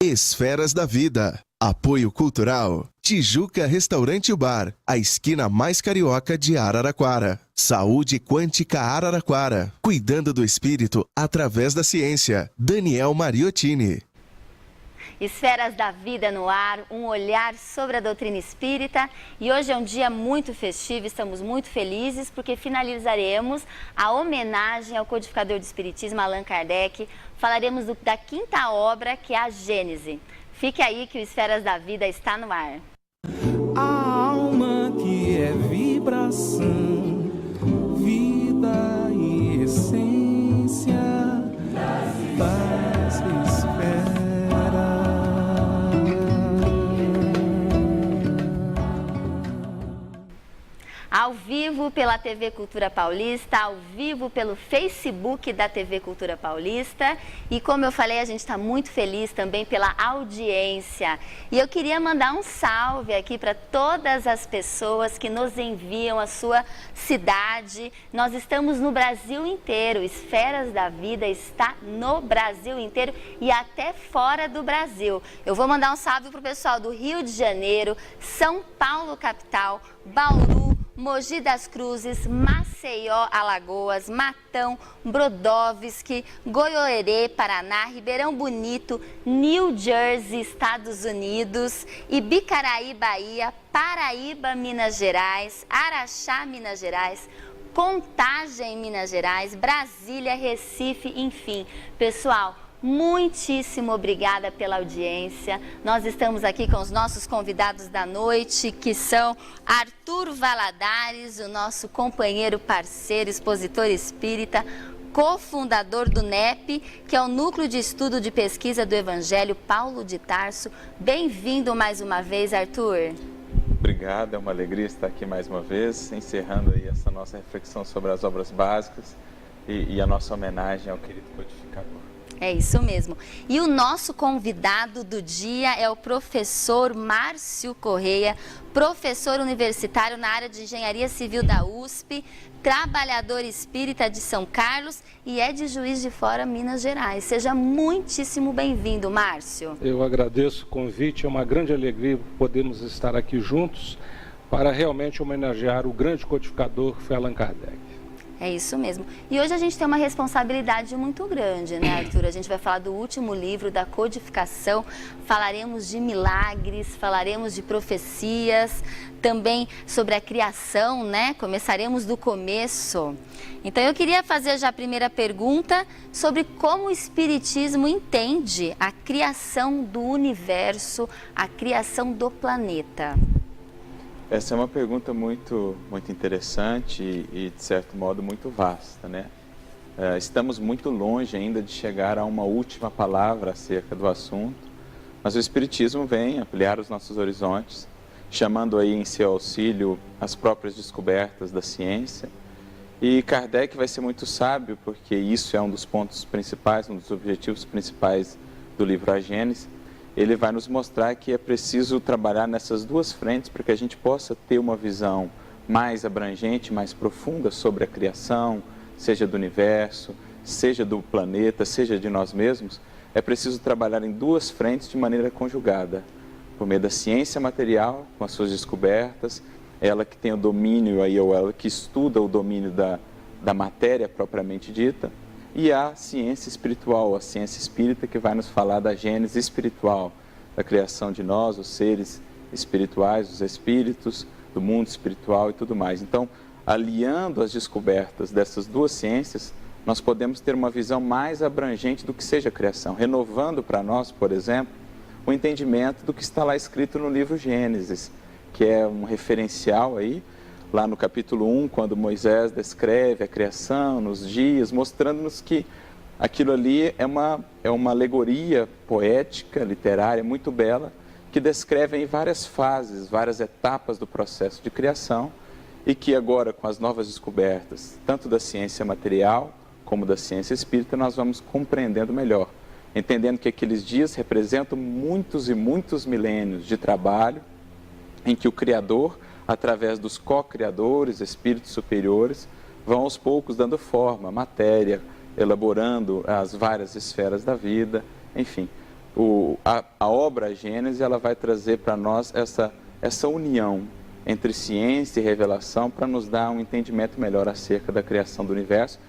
Esferas da Vida. Apoio Cultural. Tijuca Restaurante e Bar, a esquina mais carioca de Araraquara. Saúde Quântica Araraquara. Cuidando do espírito através da ciência. Daniel Mariottini. Esferas da Vida no ar, um olhar sobre a doutrina espírita. E hoje é um dia muito festivo, estamos muito felizes porque finalizaremos a homenagem ao codificador do Espiritismo, Allan Kardec. Falaremos da quinta obra, que é a Gênese. Fique aí que o Esferas da Vida está no ar. A alma que é vibração, vida e essência das esferas. Ao vivo pela TV Cultura Paulista, ao vivo pelo Facebook da TV Cultura Paulista. E como eu falei, a gente está muito feliz também pela audiência. E eu queria mandar um salve aqui para todas as pessoas que nos enviam a sua cidade. Nós estamos no Brasil inteiro, Esferas da Vida está no Brasil inteiro e até fora do Brasil. Eu vou mandar um salve para o pessoal do Rio de Janeiro, São Paulo capital, Bauru, Mogi das Cruzes, Maceió, Alagoas, Matão, Brodowski, Goiôerê, Paraná, Ribeirão Bonito, New Jersey, Estados Unidos, Ibicaraí, Bahia, Paraíba, Minas Gerais, Araxá, Minas Gerais, Contagem, Minas Gerais, Brasília, Recife, enfim. Pessoal, muitíssimo obrigada pela audiência. Nós estamos aqui com os nossos convidados da noite, que são Arthur Valadares, o nosso companheiro, parceiro, expositor espírita, cofundador do NEP, que é o Núcleo de Estudo de Pesquisa do Evangelho, Paulo de Tarso. Bem-vindo mais uma vez, Arthur. Obrigado, é uma alegria estar aqui mais uma vez, encerrando aí essa nossa reflexão sobre as obras básicas e a nossa homenagem ao querido codificador. É isso mesmo. E o nosso convidado do dia é o professor Márcio Correia, professor universitário na área de Engenharia Civil da USP, trabalhador espírita de São Carlos e é de Juiz de Fora, Minas Gerais. Seja muitíssimo bem-vindo, Márcio. Eu agradeço o convite, é uma grande alegria podermos estar aqui juntos para realmente homenagear o grande codificador que foi Allan Kardec. É isso mesmo. E hoje a gente tem uma responsabilidade muito grande, né, Arthur? A gente vai falar do último livro da codificação, falaremos de milagres, falaremos de profecias, também sobre a criação, né? Começaremos do começo. Então eu queria fazer já a primeira pergunta sobre como o Espiritismo entende a criação do universo, a criação do planeta. Essa é uma pergunta muito interessante e, de certo modo, muito vasta, né? Estamos muito longe ainda de chegar a uma última palavra acerca do assunto, mas o Espiritismo vem ampliar os nossos horizontes, chamando aí em seu auxílio as próprias descobertas da ciência. E Kardec vai ser muito sábio, porque isso é um dos pontos principais, um dos objetivos principais do livro A Gênese. Ele vai nos mostrar que é preciso trabalhar nessas duas frentes para que a gente possa ter uma visão mais abrangente, mais profunda sobre a criação, seja do universo, seja do planeta, seja de nós mesmos. É preciso trabalhar em duas frentes de maneira conjugada, por meio da ciência material, com as suas descobertas, ela que tem o domínio aí, ou ela que estuda o domínio da matéria propriamente dita, e a ciência espiritual, a ciência espírita, que vai nos falar da gênese espiritual, da criação de nós, os seres espirituais, os espíritos, do mundo espiritual e tudo mais. Então, aliando as descobertas dessas duas ciências, nós podemos ter uma visão mais abrangente do que seja a criação, renovando para nós, por exemplo, o entendimento do que está lá escrito no livro Gênesis, que é um referencial aí, lá no capítulo 1, quando Moisés descreve a criação, nos dias, mostrando-nos que aquilo ali é uma alegoria poética, literária, muito bela, que descreve em várias fases, várias etapas do processo de criação, e que agora, com as novas descobertas, tanto da ciência material como da ciência espírita, nós vamos compreendendo melhor, entendendo que aqueles dias representam muitos e muitos milênios de trabalho, em que o Criador, através dos co-criadores, espíritos superiores, vão aos poucos dando forma, matéria, elaborando as várias esferas da vida, enfim. A obra Gênesis, ela vai trazer para nós essa união entre ciência e revelação para nos dar um entendimento melhor acerca da criação do universo,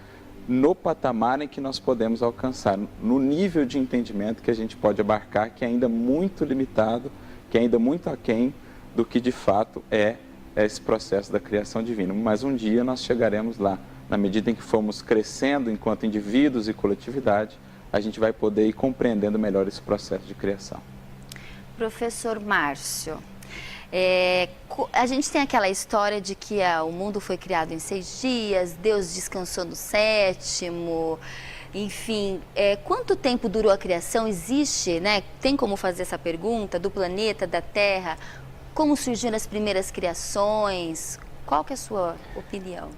no patamar em que nós podemos alcançar, no nível de entendimento que a gente pode abarcar, que é ainda muito limitado, que é ainda muito aquém do que de fato é esse processo da criação divina. Mas um dia nós chegaremos lá, na medida em que formos crescendo enquanto indivíduos e coletividade, a gente vai poder ir compreendendo melhor esse processo de criação. Professor Márcio, a gente tem aquela história de que o mundo foi criado em 6 dias, Deus descansou no 7º, enfim, quanto tempo durou a criação? Existe, né? Tem como fazer essa pergunta do planeta, da Terra? Como surgiram as primeiras criações? Qual que é a sua opinião?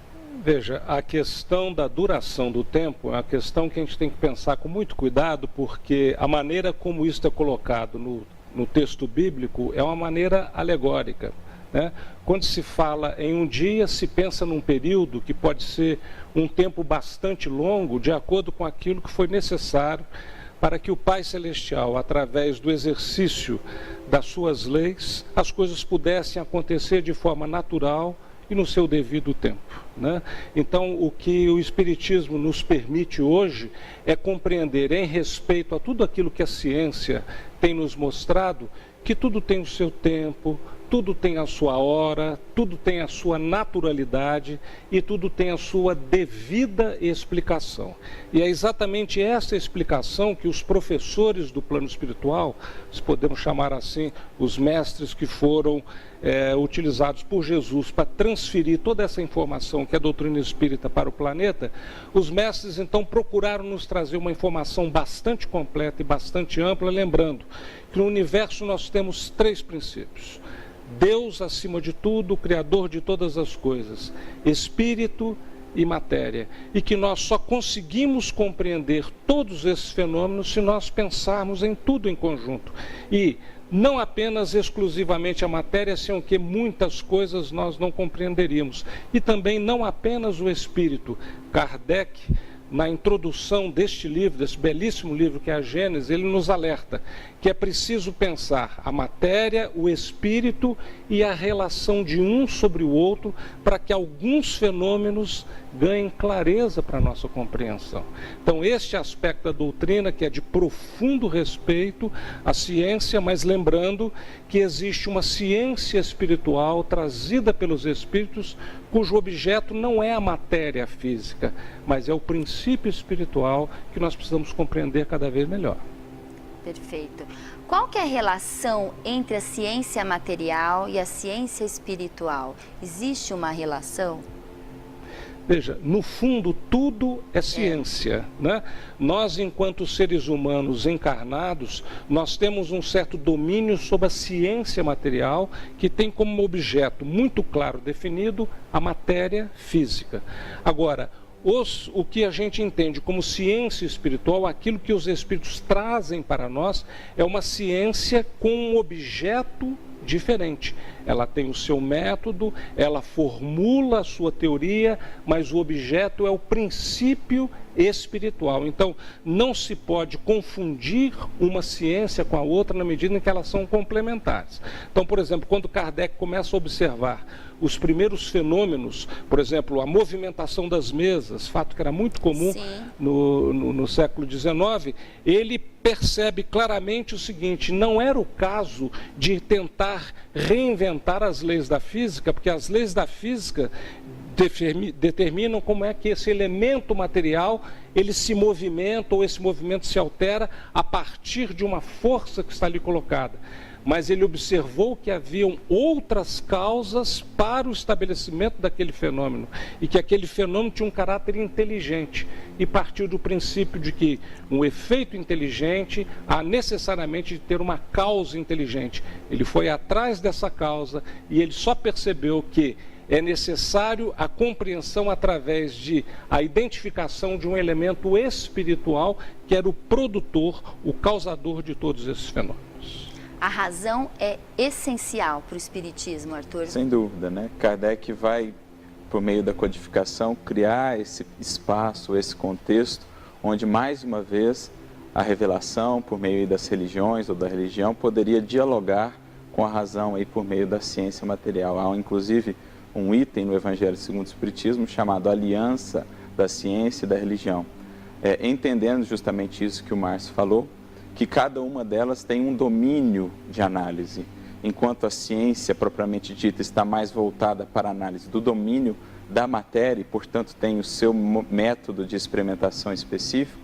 Veja, a questão da duração do tempo é uma questão que a gente tem que pensar com muito cuidado, porque a maneira como isso é colocado no texto bíblico é uma maneira alegórica, né? Quando se fala em um dia, se pensa num período que pode ser um tempo bastante longo, de acordo com aquilo que foi necessário para que o Pai Celestial, através do exercício das suas leis, as coisas pudessem acontecer de forma natural e no seu devido tempo, né? Então, o que o Espiritismo nos permite hoje é compreender, em respeito a tudo aquilo que a ciência tem nos mostrado, que tudo tem o seu tempo, tudo tem a sua hora, tudo tem a sua naturalidade e tudo tem a sua devida explicação. E é exatamente essa explicação que os professores do plano espiritual, se podemos chamar assim, os mestres que foram utilizados por Jesus para transferir toda essa informação que é a doutrina espírita para o planeta, os mestres então procuraram nos trazer uma informação bastante completa e bastante ampla, lembrando que no universo nós temos 3 princípios. Deus acima de tudo, o Criador de todas as coisas, Espírito e matéria, e que nós só conseguimos compreender todos esses fenômenos se nós pensarmos em tudo em conjunto, e não apenas exclusivamente a matéria, sem o que muitas coisas nós não compreenderíamos, e também não apenas o Espírito. Kardec, na introdução deste livro, desse belíssimo livro que é a Gênesis, ele nos alerta que é preciso pensar a matéria, o espírito e a relação de um sobre o outro para que alguns fenômenos ganhem clareza para a nossa compreensão. Então, este aspecto da doutrina, que é de profundo respeito à ciência, mas lembrando que existe uma ciência espiritual trazida pelos espíritos, cujo objeto não é a matéria física, mas é o princípio espiritual que nós precisamos compreender cada vez melhor. Perfeito. Qual que é a relação entre a ciência material e a ciência espiritual? Existe uma relação? Veja, no fundo tudo é ciência, né? Nós, enquanto seres humanos encarnados, nós temos um certo domínio sobre a ciência material, que tem como objeto muito claro definido a matéria física. Agora, o que a gente entende como ciência espiritual, aquilo que os espíritos trazem para nós, é uma ciência com um objeto diferente. Ela tem o seu método, ela formula a sua teoria, mas o objeto é o princípio espiritual. Então, não se pode confundir uma ciência com a outra na medida em que elas são complementares. Então, por exemplo, quando Kardec começa a observar os primeiros fenômenos, por exemplo, a movimentação das mesas, fato que era muito comum no século XIX, ele percebe claramente o seguinte: não era o caso de tentar reinventar as leis da física, porque as leis da física determinam como é que esse elemento material ele se movimenta, ou esse movimento se altera a partir de uma força que está ali colocada. Mas ele observou que haviam outras causas para o estabelecimento daquele fenômeno, e que aquele fenômeno tinha um caráter inteligente, e partiu do princípio de que um efeito inteligente há necessariamente de ter uma causa inteligente. Ele foi atrás dessa causa e ele só percebeu que é necessário a compreensão através de a identificação de um elemento espiritual que era o produtor, o causador de todos esses fenômenos. A razão é essencial para o Espiritismo, Arthur? Sem dúvida, né? Kardec vai, por meio da codificação, criar esse espaço, esse contexto, onde, mais uma vez, a revelação por meio das religiões ou da religião poderia dialogar com a razão aí por meio da ciência material. Há inclusive um item no Evangelho segundo o Espiritismo chamado Aliança da Ciência e da Religião. Entendendo justamente isso que o Márcio falou, que cada uma delas tem um domínio de análise. Enquanto a ciência propriamente dita está mais voltada para a análise do domínio da matéria e, portanto, tem o seu método de experimentação específico,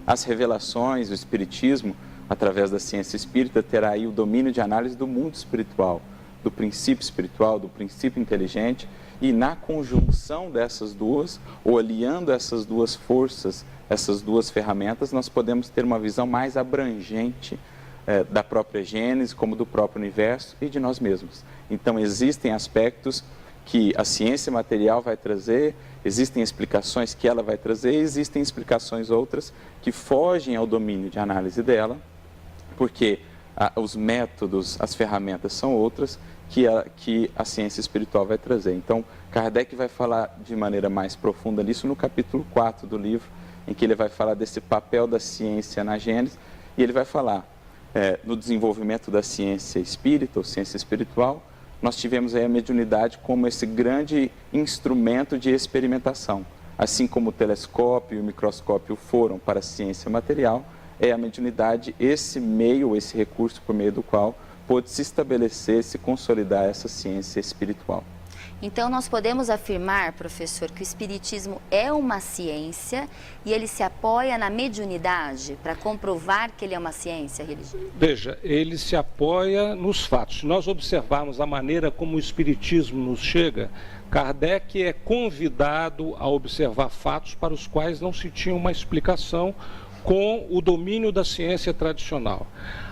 as revelações, o espiritismo, através da ciência espírita, terá aí o domínio de análise do mundo espiritual, do princípio inteligente, e na conjunção dessas duas, ou aliando essas duas forças, essas duas ferramentas, nós podemos ter uma visão mais abrangente da própria Gênese, como do próprio universo e de nós mesmos. Então, existem aspectos que a ciência material vai trazer, existem explicações que ela vai trazer, existem explicações outras que fogem ao domínio de análise dela, porque os métodos, as ferramentas são outras que a ciência espiritual vai trazer. Então, Kardec vai falar de maneira mais profunda nisso no capítulo 4 do livro, em que ele vai falar desse papel da ciência na Gênese, e ele vai falar no desenvolvimento da ciência espírita, ou ciência espiritual, nós tivemos aí a mediunidade como esse grande instrumento de experimentação. Assim como o telescópio e o microscópio foram para a ciência material, é a mediunidade esse meio, esse recurso por meio do qual pôde se estabelecer, se consolidar essa ciência espiritual. Então, nós podemos afirmar, professor, que o Espiritismo é uma ciência e ele se apoia na mediunidade para comprovar que ele é uma ciência religiosa? Veja, ele se apoia nos fatos. Se nós observarmos a maneira como o Espiritismo nos chega, Kardec é convidado a observar fatos para os quais não se tinha uma explicação com o domínio da ciência tradicional.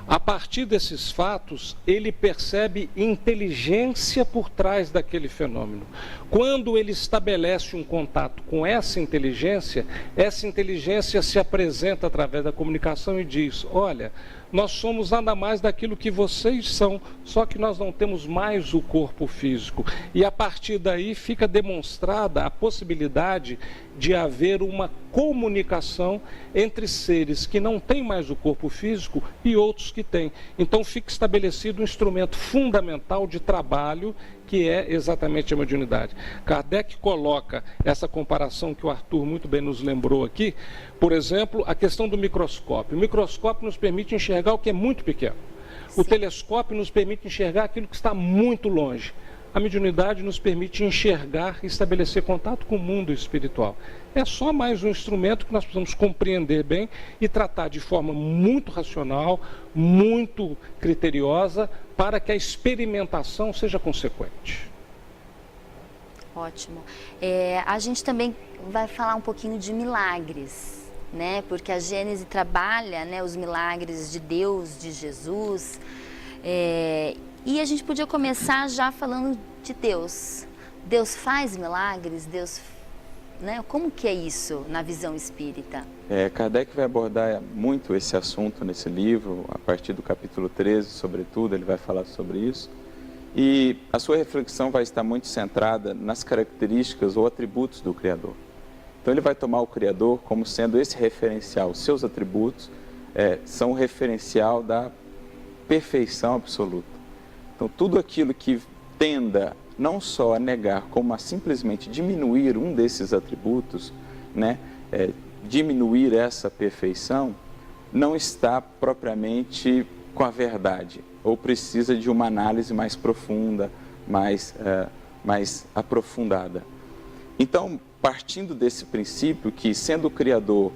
A partir desses fatos, ele percebe inteligência por trás daquele fenômeno. Quando ele estabelece um contato com essa inteligência se apresenta através da comunicação e diz: olha, nós somos nada mais daquilo que vocês são, só que nós não temos mais o corpo físico. E a partir daí fica demonstrada a possibilidade de haver uma comunicação entre seres que não têm mais o corpo físico e outros que têm. Então fica estabelecido um instrumento fundamental de trabalho, que é exatamente a mediunidade. Kardec coloca essa comparação que o Arthur muito bem nos lembrou aqui, por exemplo, a questão do microscópio. O microscópio nos permite enxergar o que é muito pequeno. O telescópio nos permite enxergar aquilo que está muito longe. A mediunidade nos permite enxergar e estabelecer contato com o mundo espiritual. É só mais um instrumento que nós precisamos compreender bem e tratar de forma muito racional, muito criteriosa, para que a experimentação seja consequente. Ótimo. A gente também vai falar um pouquinho de milagres, né? Porque a Gênese trabalha, né, os milagres de Deus, de Jesus. E a gente podia começar já falando de Deus. Deus faz milagres? Deus, né? Como que é isso na visão espírita? Kardec vai abordar muito esse assunto nesse livro, a partir do capítulo 13, sobretudo, ele vai falar sobre isso. E a sua reflexão vai estar muito centrada nas características ou atributos do Criador. Então ele vai tomar o Criador como sendo esse referencial. Os seus atributos são o referencial da perfeição absoluta. Então, tudo aquilo que tenda não só a negar, como a simplesmente diminuir um desses atributos, né, diminuir essa perfeição, não está propriamente com a verdade, ou precisa de uma análise mais profunda, mais aprofundada. Então, partindo desse princípio que, sendo o Criador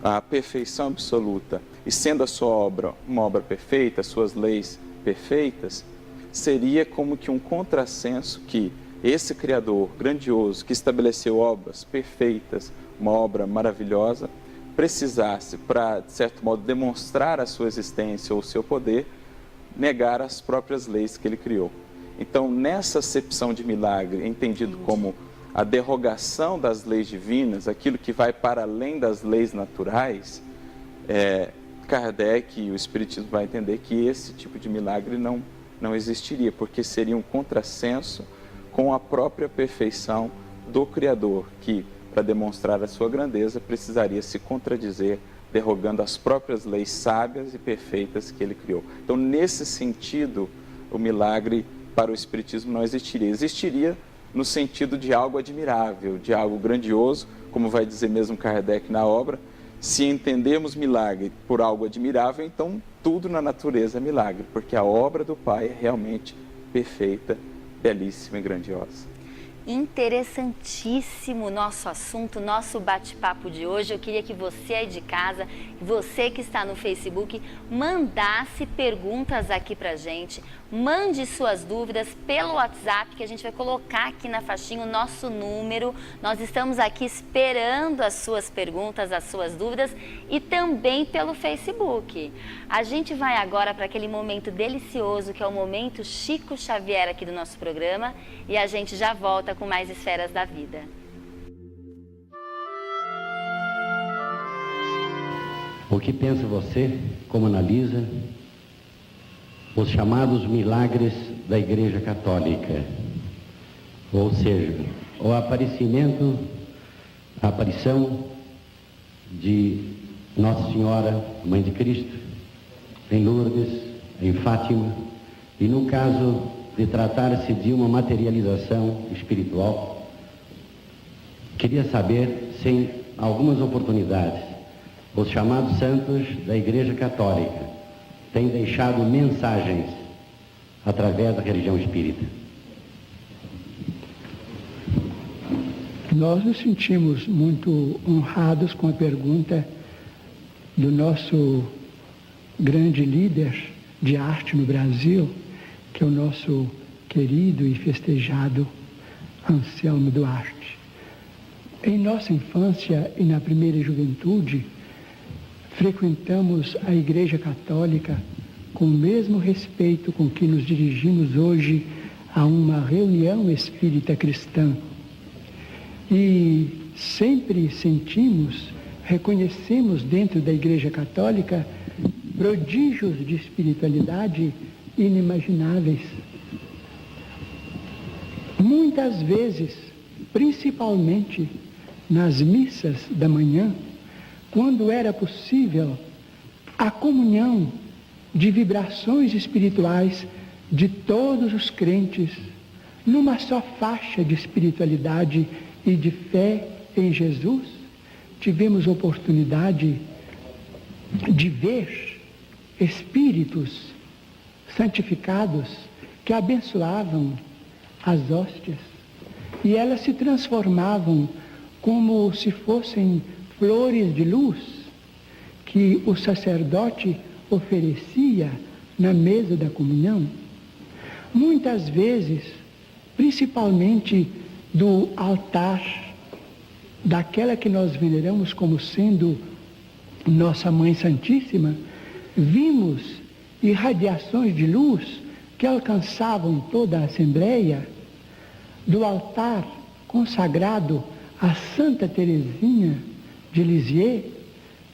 a perfeição absoluta e sendo a sua obra uma obra perfeita, as suas leis perfeitas, seria como que um contrassenso que esse Criador grandioso, que estabeleceu obras perfeitas, uma obra maravilhosa, precisasse, para, de certo modo, demonstrar a sua existência ou o seu poder, negar as próprias leis que ele criou. Então, nessa acepção de milagre, entendido como a derrogação das leis divinas, aquilo que vai para além das leis naturais, Kardec e o Espiritismo vai entender que esse tipo de milagre não existiria, porque seria um contrassenso com a própria perfeição do Criador, que, para demonstrar a sua grandeza, precisaria se contradizer derrogando as próprias leis sábias e perfeitas que ele criou. Então, nesse sentido, o milagre para o Espiritismo não existiria. Existiria no sentido de algo admirável, de algo grandioso, como vai dizer mesmo Kardec na obra. Se entendemos milagre por algo admirável, então tudo na natureza é milagre, porque a obra do Pai é realmente perfeita, belíssima e grandiosa. Interessantíssimo nosso assunto, nosso bate-papo de hoje. Eu queria que você aí de casa, você que está no Facebook, mandasse perguntas aqui pra gente. Mande suas dúvidas pelo WhatsApp, que a gente vai colocar aqui na faixinha o nosso número. Nós estamos aqui esperando as suas perguntas, as suas dúvidas, e também pelo Facebook. A gente vai agora para aquele momento delicioso, que é o momento Chico Xavier aqui do nosso programa, e a gente já volta com mais Esferas da Vida. O que pensa você, como analisa os chamados milagres da Igreja Católica? Ou seja, o a aparição de Nossa Senhora, Mãe de Cristo, em Lourdes, em Fátima, e no caso de tratar-se de uma materialização espiritual, queria saber se em algumas oportunidades os chamados santos da Igreja Católica têm deixado mensagens através da religião espírita. Nós nos sentimos muito honrados com a pergunta do nosso grande líder de arte no Brasil, que é o nosso querido e festejado Anselmo Duarte. Em nossa infância e na primeira juventude, frequentamos a Igreja Católica com o mesmo respeito com que nos dirigimos hoje a uma reunião espírita cristã. E sempre reconhecemos dentro da Igreja Católica prodígios de espiritualidade inimagináveis. Muitas vezes, principalmente nas missas da manhã, quando era possível a comunhão de vibrações espirituais de todos os crentes numa só faixa de espiritualidade e de fé em Jesus, tivemos oportunidade de ver espíritos santificados que abençoavam as hóstias e elas se transformavam como se fossem flores de luz que o sacerdote oferecia na mesa da comunhão. Muitas vezes, principalmente do altar daquela que nós veneramos como sendo Nossa Mãe Santíssima, vimos irradiações de luz que alcançavam toda a Assembleia. Do altar consagrado a Santa Teresinha de Lisieux,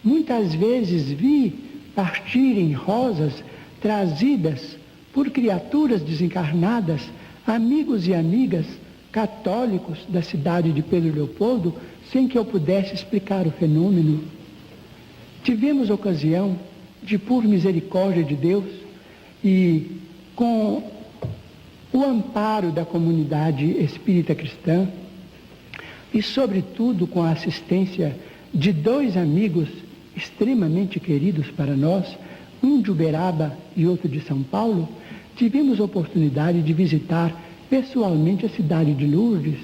muitas vezes vi partirem rosas trazidas por criaturas desencarnadas, amigos e amigas católicos da cidade de Pedro Leopoldo, sem que eu pudesse explicar o fenômeno. Tivemos ocasião de, por misericórdia de Deus e com o amparo da comunidade espírita cristã e, sobretudo, com a assistência de dois amigos extremamente queridos para nós, um de Uberaba e outro de São Paulo, tivemos oportunidade de visitar pessoalmente a cidade de Lourdes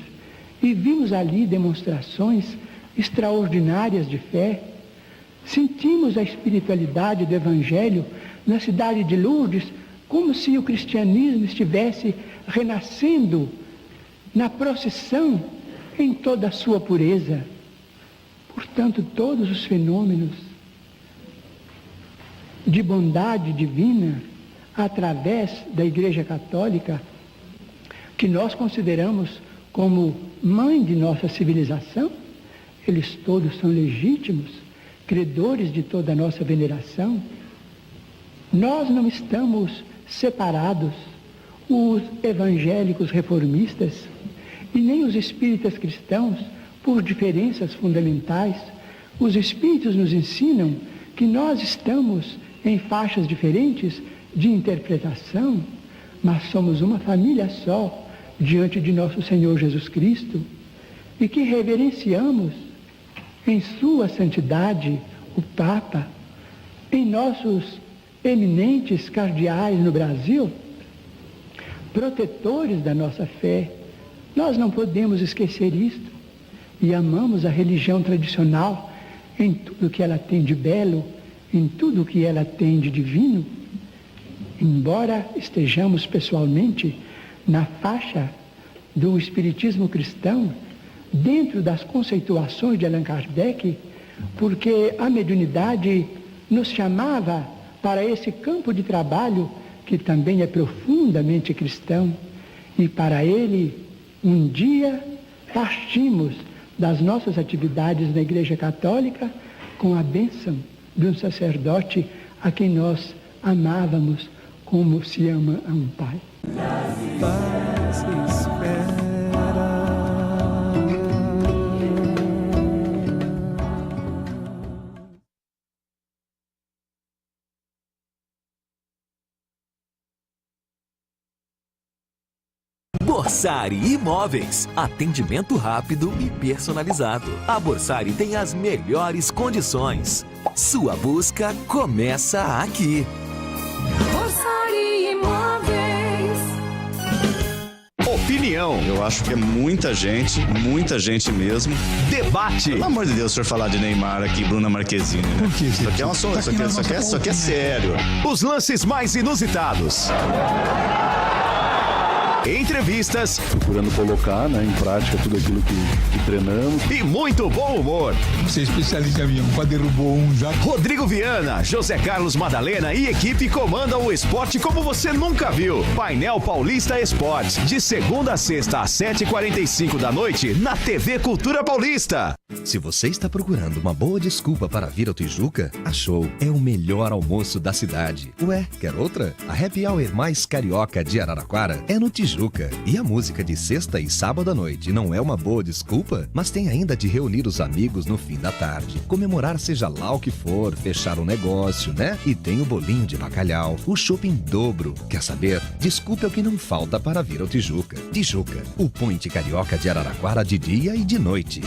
e vimos ali demonstrações extraordinárias de fé. Sentimos a espiritualidade do Evangelho na cidade de Lourdes, como se o cristianismo estivesse renascendo na procissão em toda a sua pureza. Portanto, todos os fenômenos de bondade divina através da Igreja Católica, que nós consideramos como mãe de nossa civilização, eles todos são legítimos, credores de toda a nossa veneração. Nós não estamos separados, os evangélicos reformistas e nem os espíritas cristãos, por diferenças fundamentais, Os Espíritos nos ensinam que nós estamos em faixas diferentes de interpretação, mas somos uma família só diante de nosso Senhor Jesus Cristo e que reverenciamos em sua santidade o Papa, em nossos eminentes cardeais no Brasil, protetores da nossa fé. Nós não podemos esquecer isto e amamos a religião tradicional em tudo que ela tem de belo, em tudo que ela tem de divino. Embora estejamos pessoalmente na faixa do espiritismo cristão, dentro das conceituações de Allan Kardec, porque a mediunidade nos chamava para esse campo de trabalho que também é profundamente cristão, e para ele, um dia, partimos das nossas atividades na Igreja Católica com a bênção de um sacerdote a quem nós amávamos como se ama a um pai. Paz espera. Borsari Imóveis. Atendimento rápido e personalizado. A Borsari tem as melhores condições. Sua busca começa aqui. Borsari Imóveis. Opinião. Eu acho que é muita gente mesmo. Debate. Pelo amor de Deus, o senhor falar de Neymar aqui, Bruna Marquezine. Né? Por quê? Isso aqui é um assunto, isso aqui é sério. Os lances mais inusitados. Entrevistas, procurando colocar, em prática tudo aquilo que treinamos. E muito bom humor. Você é especialista em avião, quase derrubou um já. Rodrigo Viana, José Carlos Madalena e equipe comandam o esporte como você nunca viu. Painel Paulista Esportes, de segunda a sexta às 7h45 da noite, na TV Cultura Paulista. Se você está procurando uma boa desculpa para vir ao Tijuca, achou. É o melhor almoço da cidade. Ué, quer outra? A Happy Hour mais carioca de Araraquara é no Tijuca. E a música de sexta e sábado à noite não é uma boa desculpa? Mas tem ainda de reunir os amigos no fim da tarde, comemorar seja lá o que for, fechar um negócio, né? E tem o bolinho de bacalhau, o chopp em dobro. Quer saber? Desculpa é o que não falta para vir ao Tijuca. Tijuca, o point carioca de Araraquara de dia e de noite.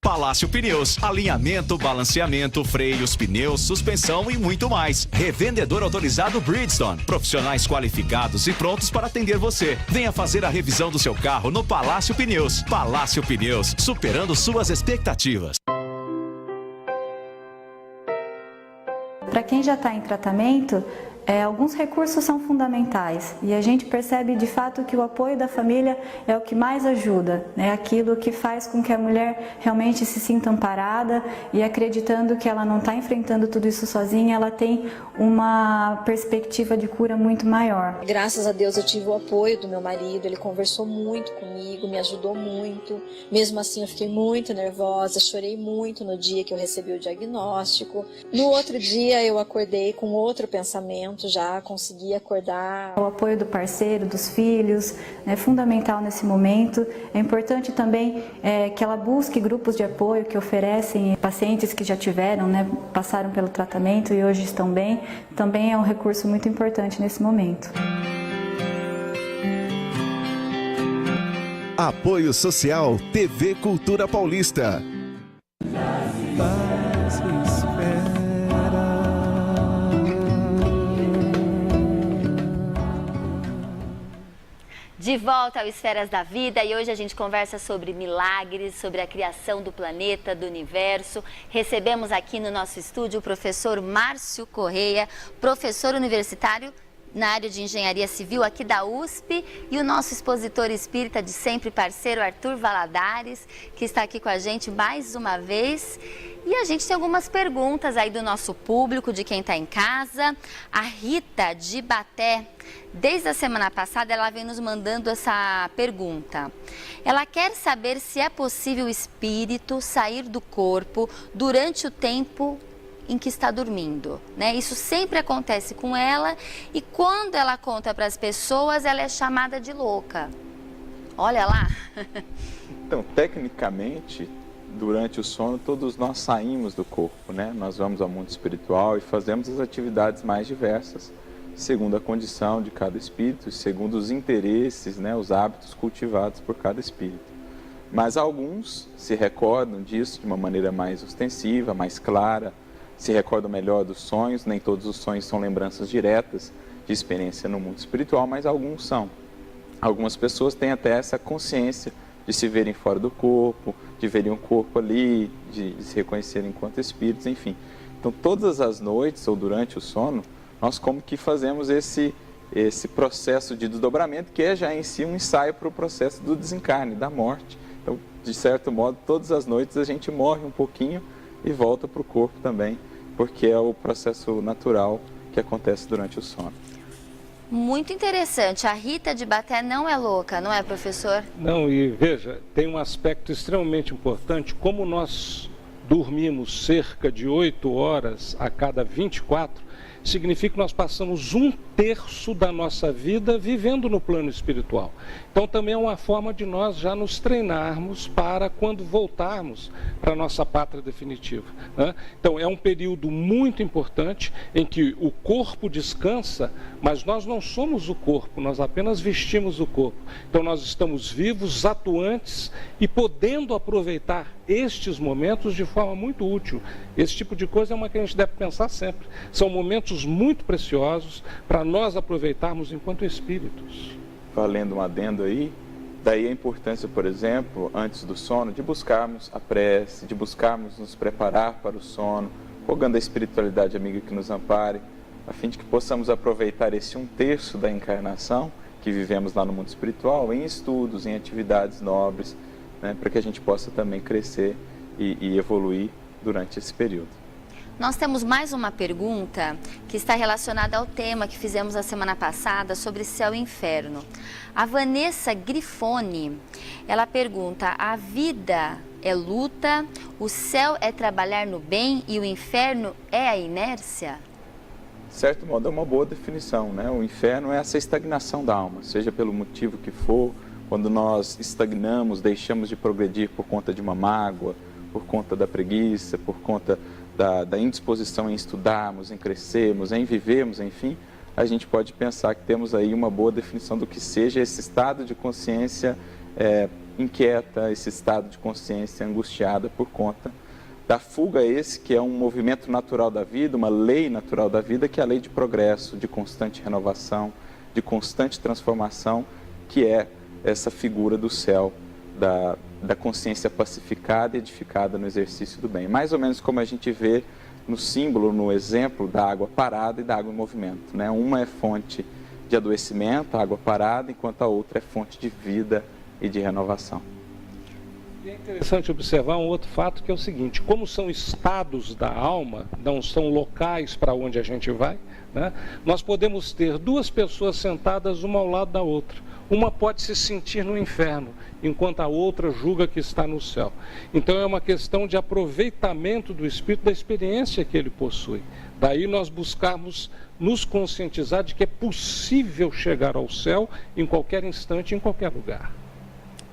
Palácio Pneus, alinhamento, balanceamento, freios, pneus, suspensão e muito mais. Revendedor autorizado Bridgestone, profissionais qualificados e prontos para atender você. Venha fazer a revisão do seu carro no Palácio Pneus. Palácio Pneus, superando suas expectativas. Para quem já está em tratamento, alguns recursos são fundamentais e a gente percebe de fato que o apoio da família é o que mais ajuda, é aquilo que faz com que a mulher realmente se sinta amparada e acreditando que ela não está enfrentando tudo isso sozinha, ela tem uma perspectiva de cura muito maior. Graças a Deus eu tive o apoio do meu marido, ele conversou muito comigo, me ajudou muito, mesmo assim eu fiquei muito nervosa, chorei muito no dia que eu recebi o diagnóstico. No outro dia eu acordei com outro pensamento, já consegui acordar. O apoio do parceiro, dos filhos, é fundamental nesse momento. É importante também que ela busque grupos de apoio que oferecem pacientes que já tiveram, passaram pelo tratamento e hoje estão bem. Também é um recurso muito importante nesse momento. Apoio Social TV Cultura Paulista. De volta ao Esferas da Vida e hoje a gente conversa sobre milagres, sobre a criação do planeta, do universo. Recebemos aqui no nosso estúdio o professor Márcio Correia, professor universitário na área de Engenharia Civil aqui da USP, e o nosso expositor espírita de sempre, parceiro Arthur Valadares, que está aqui com a gente mais uma vez. E a gente tem algumas perguntas aí do nosso público, de quem está em casa. A Rita de Baté, desde a semana passada, ela vem nos mandando essa pergunta. Ela quer saber se é possível o espírito sair do corpo durante o tempo em que está dormindo, né? Isso sempre acontece com ela e quando ela conta para as pessoas, ela é chamada de louca. Olha lá. Então, tecnicamente, durante o sono, todos nós saímos do corpo, né? Nós vamos ao mundo espiritual e fazemos as atividades mais diversas, segundo a condição de cada espírito e segundo os interesses, né? Os hábitos cultivados por cada espírito. Mas alguns se recordam disso de uma maneira mais ostensiva, mais clara, se recordam melhor dos sonhos. Nem todos os sonhos são lembranças diretas de experiência no mundo espiritual, mas alguns são. Algumas pessoas têm até essa consciência de se verem fora do corpo, de verem um corpo ali, de se reconhecerem enquanto espíritos, enfim. Então, todas as noites ou durante o sono, nós como que fazemos esse processo de desdobramento, que é já em si um ensaio para o processo do desencarne, da morte. Então, de certo modo, todas as noites a gente morre um pouquinho e volta para o corpo também, porque é o processo natural que acontece durante o sono. Muito interessante. A Rita de Baté não é louca, não é, professor? Não, e veja, tem um aspecto extremamente importante. Como nós dormimos cerca de 8 horas a cada 24, significa que nós passamos 1/3 da nossa vida vivendo no plano espiritual. Então também é uma forma de nós já nos treinarmos para quando voltarmos para a nossa pátria definitiva, né? Então é um período muito importante em que o corpo descansa, mas nós não somos o corpo, nós apenas vestimos o corpo. Então nós estamos vivos, atuantes e podendo aproveitar estes momentos de forma muito útil. Esse tipo de coisa é uma que a gente deve pensar sempre. São momentos muito preciosos para nós aproveitarmos enquanto espíritos. Valendo um adendo aí, daí a importância, por exemplo, antes do sono, de buscarmos a prece, de buscarmos nos preparar para o sono, rogando a espiritualidade amiga que nos ampare, a fim de que possamos aproveitar esse 1/3 da encarnação que vivemos lá no mundo espiritual em estudos, em atividades nobres, né, para que a gente possa também crescer e evoluir durante esse período. Nós temos mais uma pergunta que está relacionada ao tema que fizemos a semana passada sobre céu e inferno. A Vanessa Grifone, ela pergunta: a vida é luta, o céu é trabalhar no bem e o inferno é a inércia? De certo modo é uma boa definição, né? O inferno é essa estagnação da alma, seja pelo motivo que for, quando nós estagnamos, deixamos de progredir por conta de uma mágoa, por conta da preguiça, por conta da indisposição em estudarmos, em crescermos, em vivermos, enfim, a gente pode pensar que temos aí uma boa definição do que seja esse estado de consciência inquieta, esse estado de consciência angustiada por conta da fuga, esse que é um movimento natural da vida, uma lei natural da vida, que é a lei de progresso, de constante renovação, de constante transformação, que é essa figura do céu, da consciência pacificada e edificada no exercício do bem. Mais ou menos como a gente vê no símbolo, no exemplo da água parada e da água em movimento, né? Uma é fonte de adoecimento, a água parada, enquanto a outra é fonte de vida e de renovação. E é interessante observar um outro fato, que é o seguinte: como são estados da alma, não são locais para onde a gente vai, né? Nós podemos ter duas pessoas sentadas uma ao lado da outra. Uma pode se sentir no inferno, enquanto a outra julga que está no céu. Então é uma questão de aproveitamento do espírito, da experiência que ele possui. Daí nós buscarmos nos conscientizar de que é possível chegar ao céu em qualquer instante, em qualquer lugar.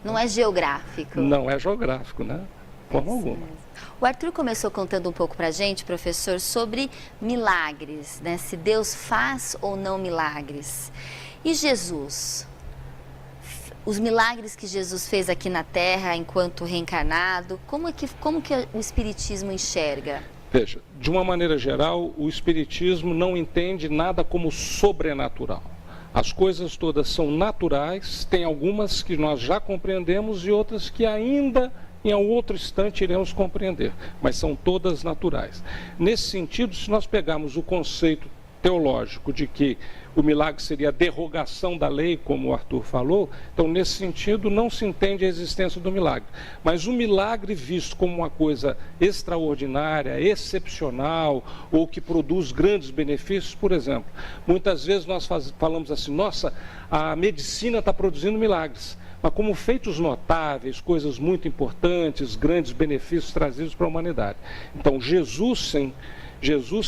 Não é geográfico. Não é geográfico, né? De forma alguma. O Arthur começou contando um pouco para a gente, professor, sobre milagres, né? Se Deus faz ou não milagres. E Jesus? Os milagres que Jesus fez aqui na Terra enquanto reencarnado, como que o Espiritismo enxerga? Veja, de uma maneira geral, o Espiritismo não entende nada como sobrenatural. As coisas todas são naturais, tem algumas que nós já compreendemos e outras que ainda em um outro instante iremos compreender, mas são todas naturais. Nesse sentido, se nós pegarmos o conceito teológico de que o milagre seria a derrogação da lei, como o Arthur falou, então nesse sentido não se entende a existência do milagre. Mas o milagre visto como uma coisa extraordinária, excepcional, ou que produz grandes benefícios, por exemplo, muitas vezes nós falamos assim: nossa, a medicina está produzindo milagres. Mas como feitos notáveis, coisas muito importantes, grandes benefícios trazidos para a humanidade. Então Jesus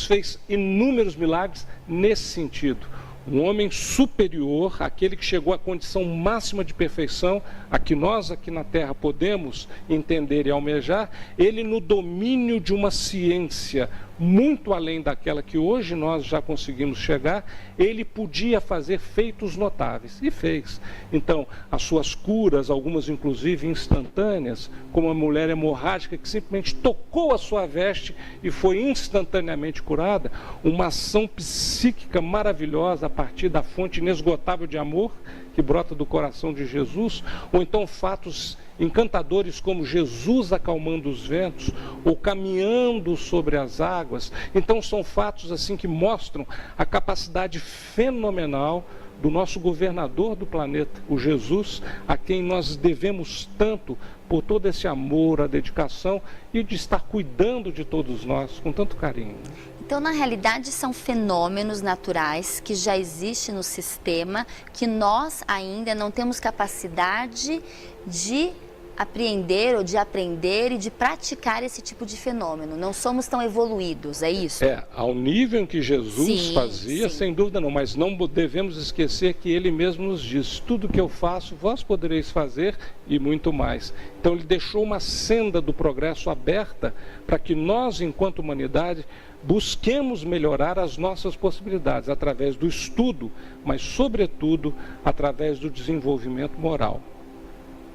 fez inúmeros milagres nesse sentido. um homem superior, aquele que chegou à condição máxima de perfeição, a que nós aqui na Terra podemos entender e almejar, ele no domínio de uma ciência muito além daquela que hoje nós já conseguimos chegar, ele podia fazer feitos notáveis, e fez. Então, as suas curas, algumas inclusive instantâneas, como a mulher hemorrágica que simplesmente tocou a sua veste e foi instantaneamente curada, uma ação psíquica maravilhosa a partir da fonte inesgotável de amor que brota do coração de Jesus, ou então fatos encantadores como Jesus acalmando os ventos ou caminhando sobre as águas. Então são fatos assim que mostram a capacidade fenomenal do nosso governador do planeta, o Jesus, a quem nós devemos tanto por todo esse amor, a dedicação e de estar cuidando de todos nós com tanto carinho. Então, na realidade, são fenômenos naturais que já existem no sistema, que nós ainda não temos capacidade de apreender ou de aprender e de praticar esse tipo de fenômeno. Não somos tão evoluídos, é isso? Ao nível em que Jesus fazia, sem dúvida não, mas não devemos esquecer que ele mesmo nos diz: tudo que eu faço, vós podereis fazer e muito mais. Então ele deixou uma senda do progresso aberta para que nós, enquanto humanidade, busquemos melhorar as nossas possibilidades através do estudo, mas sobretudo através do desenvolvimento moral.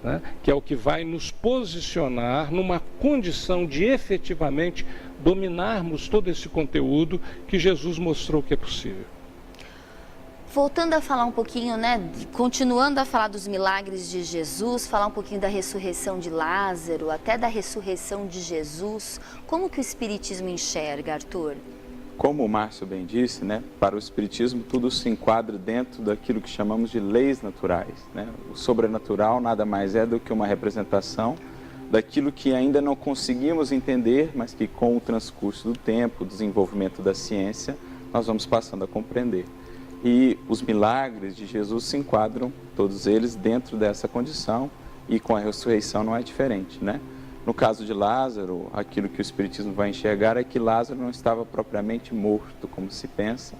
Né? Que é o que vai nos posicionar numa condição de efetivamente dominarmos todo esse conteúdo que Jesus mostrou que é possível. Voltando a falar um pouquinho, né, continuando a falar dos milagres de Jesus, falar um pouquinho da ressurreição de Lázaro, até da ressurreição de Jesus, como que o Espiritismo enxerga, Arthur? Como o Márcio bem disse, né, para o Espiritismo tudo se enquadra dentro daquilo que chamamos de leis naturais. Né? O sobrenatural nada mais é do que uma representação daquilo que ainda não conseguimos entender, mas que com o transcurso do tempo, o desenvolvimento da ciência, nós vamos passando a compreender. E os milagres de Jesus se enquadram, todos eles, dentro dessa condição, e com a ressurreição não é diferente, né? No caso de Lázaro, aquilo que o Espiritismo vai enxergar é que Lázaro não estava propriamente morto, como se pensa.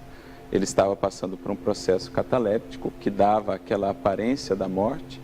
Ele estava passando por um processo cataléptico que dava aquela aparência da morte,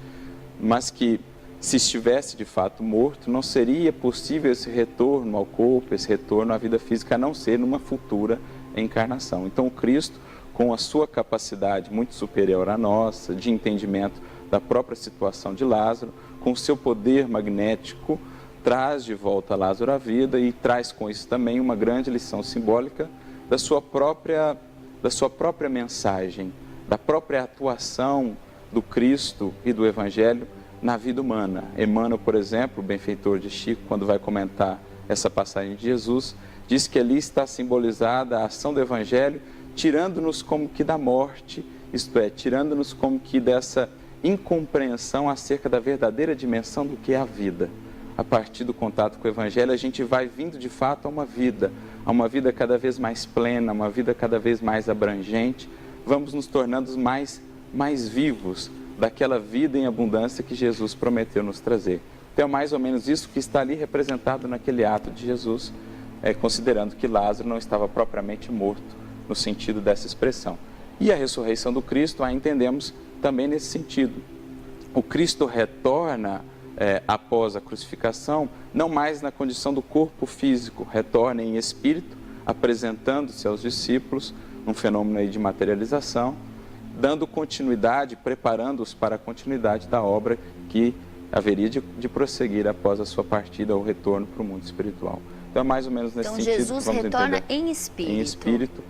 mas que, se estivesse de fato morto, não seria possível esse retorno ao corpo, esse retorno à vida física, a não ser numa futura encarnação. Então, o Cristo, com a sua capacidade muito superior à nossa, de entendimento da própria situação de Lázaro, com o seu poder magnético, traz de volta Lázaro à vida e traz com isso também uma grande lição simbólica da sua própria mensagem, da própria atuação do Cristo e do Evangelho na vida humana. Emmanuel, por exemplo, o benfeitor de Chico, quando vai comentar essa passagem de Jesus, diz que ali está simbolizada a ação do Evangelho, tirando-nos como que da morte, isto é, tirando-nos como que dessa incompreensão acerca da verdadeira dimensão do que é a vida. A partir do contato com o Evangelho, a gente vai vindo de fato a uma vida cada vez mais plena, uma vida cada vez mais abrangente. Vamos nos tornando mais vivos daquela vida em abundância que Jesus prometeu nos trazer. Então é mais ou menos isso que está ali representado naquele ato de Jesus, considerando que Lázaro não estava propriamente morto, no sentido dessa expressão. E a ressurreição do Cristo a entendemos também nesse sentido. O Cristo retorna após a crucificação, não mais na condição do corpo físico, retorna em espírito, apresentando-se aos discípulos, num fenômeno aí de materialização, dando continuidade, preparando-os para a continuidade da obra que haveria de prosseguir após a sua partida ou retorno para o mundo espiritual. Então é mais ou menos nesse sentido. Então Jesus retorna em espírito. Em espírito,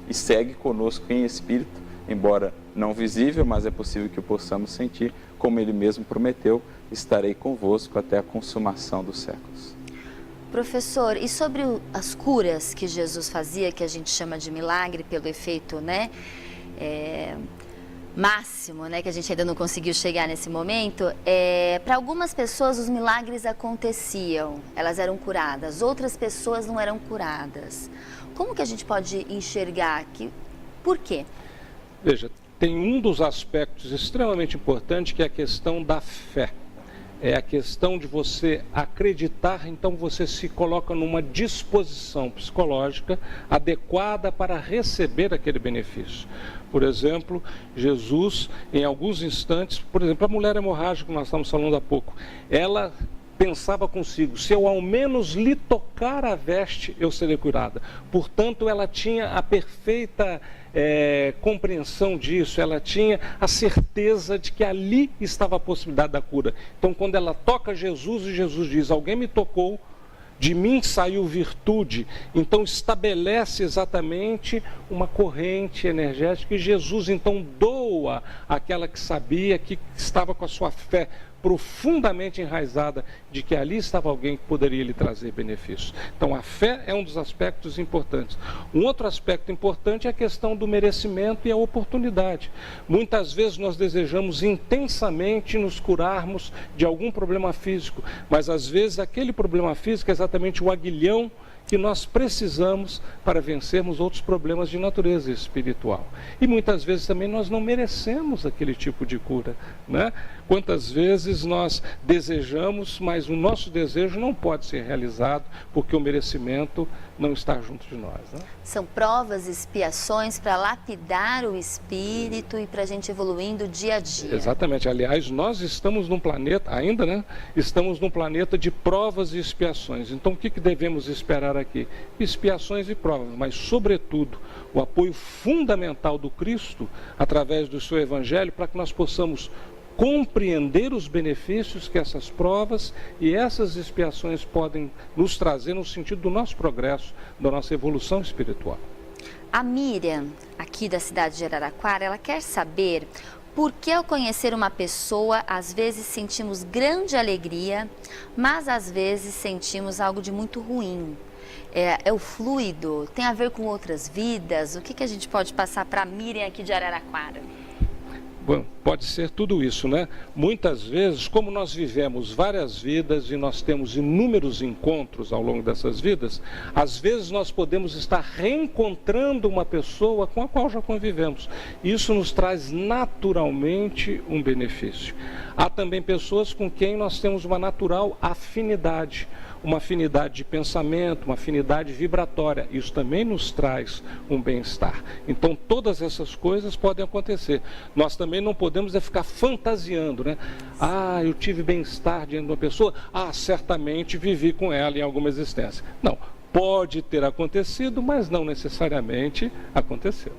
e segue conosco em espírito, embora não visível, mas é possível que o possamos sentir, como ele mesmo prometeu: estarei convosco até a consumação dos séculos. Professor, e sobre as curas que Jesus fazia, que a gente chama de milagre pelo efeito, né, máximo, né, que a gente ainda não conseguiu chegar nesse momento, para algumas pessoas os milagres aconteciam, elas eram curadas, outras pessoas não eram curadas. Como que a gente pode enxergar aqui? Por quê? Veja, tem um dos aspectos extremamente importantes que é a questão da fé. é a questão de você acreditar, então você se coloca numa disposição psicológica adequada para receber aquele benefício. Por exemplo, Jesus, em alguns instantes, por exemplo, a mulher hemorrágica que nós estávamos falando há pouco, ela pensava consigo, se eu ao menos lhe tocar a veste, eu serei curada. Portanto, ela tinha a perfeita compreensão disso, ela tinha a certeza de que ali estava a possibilidade da cura. Então, quando ela toca Jesus e Jesus diz, alguém me tocou, de mim saiu virtude, então estabelece exatamente uma corrente energética e Jesus então doa àquela que sabia, que estava com a sua fé profundamente enraizada de que ali estava alguém que poderia lhe trazer benefícios. Então a fé é um dos aspectos importantes. Um outro aspecto importante é a questão do merecimento e a oportunidade. Muitas vezes nós desejamos intensamente nos curarmos de algum problema físico, mas às vezes aquele problema físico é exatamente o aguilhão que nós precisamos para vencermos outros problemas de natureza espiritual. E muitas vezes também nós não merecemos aquele tipo de cura, né? Quantas vezes nós desejamos, mas o nosso desejo não pode ser realizado porque o merecimento não está junto de nós, né? São provas e expiações para lapidar o espírito e para a gente evoluindo dia a dia. Exatamente. Aliás, nós estamos num planeta, ainda, né? Estamos num planeta de provas e expiações. Então, o que devemos esperar aqui? Expiações e provas, mas, sobretudo, o apoio fundamental do Cristo, através do seu Evangelho, para que nós possamos compreender os benefícios que essas provas e essas expiações podem nos trazer no sentido do nosso progresso, da nossa evolução espiritual. A Miriam, aqui da cidade de Araraquara, ela quer saber por que ao conhecer uma pessoa, às vezes sentimos grande alegria, mas às vezes sentimos algo de muito ruim. É o fluido, tem a ver com outras vidas? O que a gente pode passar para a Miriam aqui de Araraquara? Bom, pode ser tudo isso, né? Muitas vezes, como nós vivemos várias vidas e nós temos inúmeros encontros ao longo dessas vidas, às vezes nós podemos estar reencontrando uma pessoa com a qual já convivemos. Isso nos traz naturalmente um benefício. Há também pessoas com quem nós temos uma natural afinidade, uma afinidade de pensamento, uma afinidade vibratória. Isso também nos traz um bem-estar. Então, todas essas coisas podem acontecer. Nós também não podemos ficar fantasiando, né? Ah, eu tive bem-estar diante de uma pessoa. Ah, certamente vivi com ela em alguma existência. Não, pode ter acontecido, mas não necessariamente aconteceu.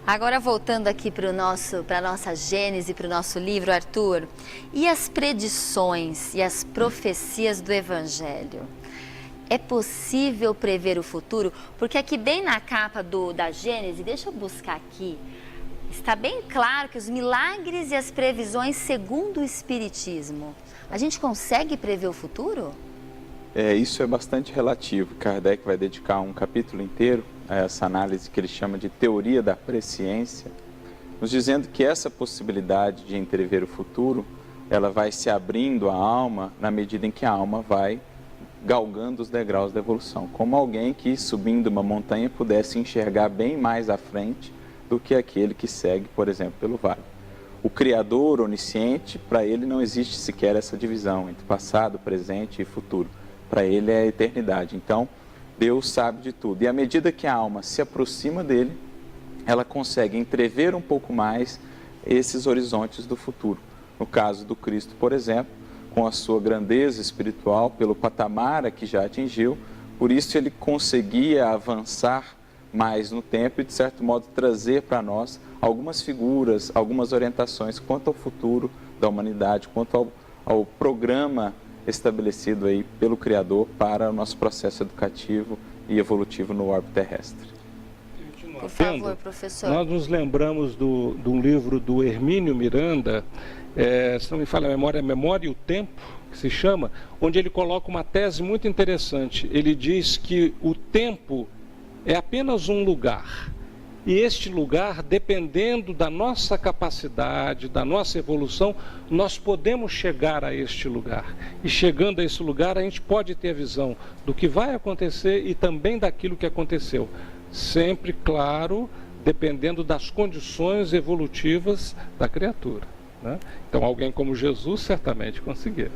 Agora voltando aqui para a nossa Gênese, para o nosso livro, Arthur, e as predições e as profecias do Evangelho? É possível prever o futuro? Porque aqui bem na capa da Gênese, deixa eu buscar aqui, está bem claro que os milagres e as previsões segundo o Espiritismo, a gente consegue prever o futuro? Isso é bastante relativo. Kardec vai dedicar um capítulo inteiro a essa análise que ele chama de teoria da presciência, nos dizendo que essa possibilidade de entrever o futuro, ela vai se abrindo à alma na medida em que a alma vai galgando os degraus da evolução, como alguém que subindo uma montanha pudesse enxergar bem mais à frente do que aquele que segue, por exemplo, pelo vale. O Criador onisciente, para ele não existe sequer essa divisão entre passado, presente e futuro. Para ele é a eternidade. Então, Deus sabe de tudo. E à medida que a alma se aproxima dele, ela consegue entrever um pouco mais esses horizontes do futuro. No caso do Cristo, por exemplo, com a sua grandeza espiritual, pelo patamar a que já atingiu, por isso ele conseguia avançar mais no tempo e, de certo modo, trazer para nós algumas figuras, algumas orientações quanto ao futuro da humanidade, quanto ao programa estabelecido aí pelo Criador para o nosso processo educativo e evolutivo no orbe terrestre. Por favor, professor. Nós nos lembramos de um livro do Hermínio Miranda, se não me falha a Memória e o Tempo, que se chama, onde ele coloca uma tese muito interessante. Ele diz que o tempo é apenas um lugar. E este lugar, dependendo da nossa capacidade, da nossa evolução, nós podemos chegar a este lugar. E chegando a esse lugar, a gente pode ter a visão do que vai acontecer e também daquilo que aconteceu. Sempre, claro, dependendo das condições evolutivas da criatura. né? Então alguém como Jesus certamente conseguia.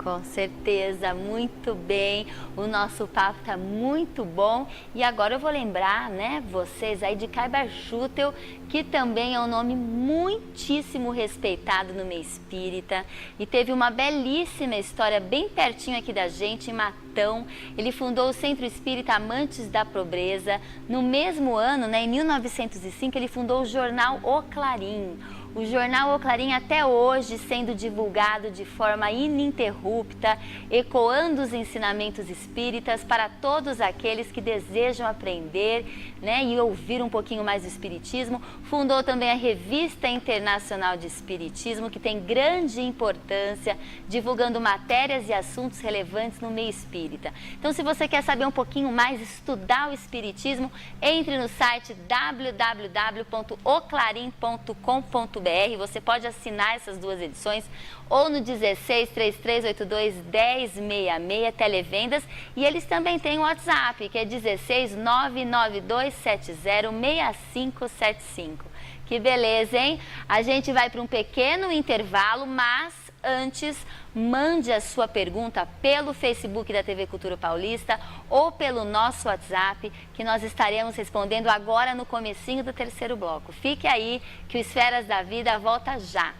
Com certeza, muito bem. O nosso papo está muito bom. E agora eu vou lembrar, né, vocês aí de Caibar Schutel, que também é um nome muitíssimo respeitado no meio espírita. E teve uma belíssima história bem pertinho aqui da gente, em Matão. Ele fundou o Centro Espírita Amantes da Pobreza. No mesmo ano, né, em 1905, ele fundou o jornal O Clarim. O jornal O Clarim até hoje sendo divulgado de forma ininterrupta, ecoando os ensinamentos espíritas para todos aqueles que desejam aprender, né, e ouvir um pouquinho mais do espiritismo. Fundou também a Revista Internacional de Espiritismo, que tem grande importância, divulgando matérias e assuntos relevantes no meio espírita. Então, se você quer saber um pouquinho mais, estudar o espiritismo, entre no site www.oclarim.com.br. Você pode assinar essas duas edições ou no 16 3382 1066 Televendas, e eles também têm o WhatsApp, que é 16 99270 6575. Que beleza, hein? A gente vai para um pequeno intervalo, mas antes, mande a sua pergunta pelo Facebook da TV Cultura Paulista ou pelo nosso WhatsApp, que nós estaremos respondendo agora no comecinho do terceiro bloco. Fique aí, que o Esferas da Vida volta já.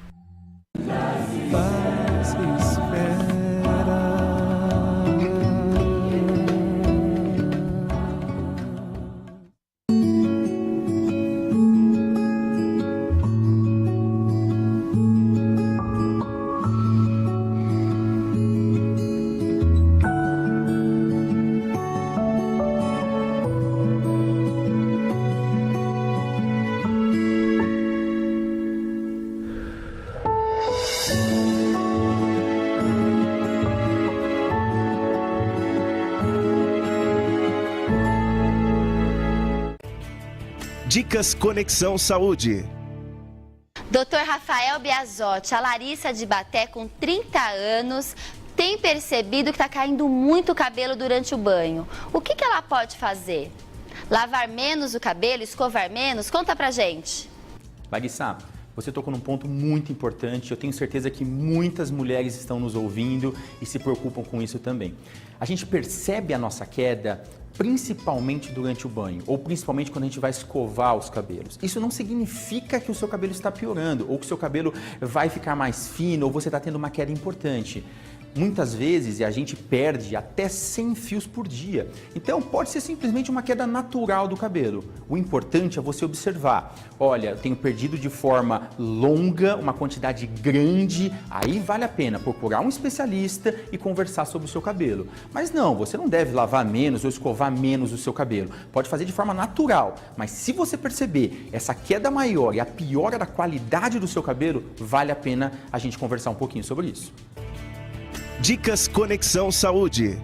Dicas Conexão Saúde. Dr. Rafael Biazotti, a Larissa de Baté, com 30 anos, tem percebido que está caindo muito cabelo durante o banho. O que ela pode fazer? Lavar menos o cabelo, escovar menos? Conta pra gente. Larissa, você tocou num ponto muito importante. Eu tenho certeza que muitas mulheres estão nos ouvindo e se preocupam com isso também. A gente percebe a nossa queda principalmente durante o banho, ou principalmente quando a gente vai escovar os cabelos. Isso não significa que o seu cabelo está piorando, ou que o seu cabelo vai ficar mais fino, ou você está tendo uma queda importante. Muitas vezes a gente perde até 100 fios por dia. Então pode ser simplesmente uma queda natural do cabelo. O importante é você observar. Olha, eu tenho perdido de forma longa, uma quantidade grande, aí vale a pena procurar um especialista e conversar sobre o seu cabelo. Mas não, você não deve lavar menos ou escovar menos o seu cabelo. Pode fazer de forma natural, mas se você perceber essa queda maior e a piora da qualidade do seu cabelo, vale a pena a gente conversar um pouquinho sobre isso. Dicas Conexão Saúde.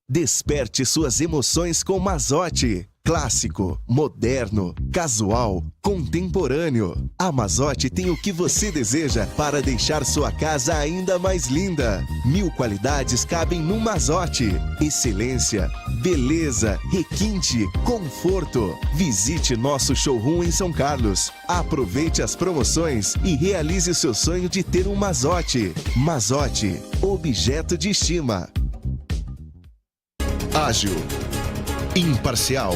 Desperte suas emoções com Mazotti. Clássico, moderno, casual, contemporâneo. A Mazotti tem o que você deseja para deixar sua casa ainda mais linda. 1000 qualidades cabem no Mazotti. Excelência, beleza, requinte, conforto. Visite nosso showroom em São Carlos. Aproveite as promoções e realize o seu sonho de ter um Mazotti. Mazotti, objeto de estima. Ágil. Imparcial.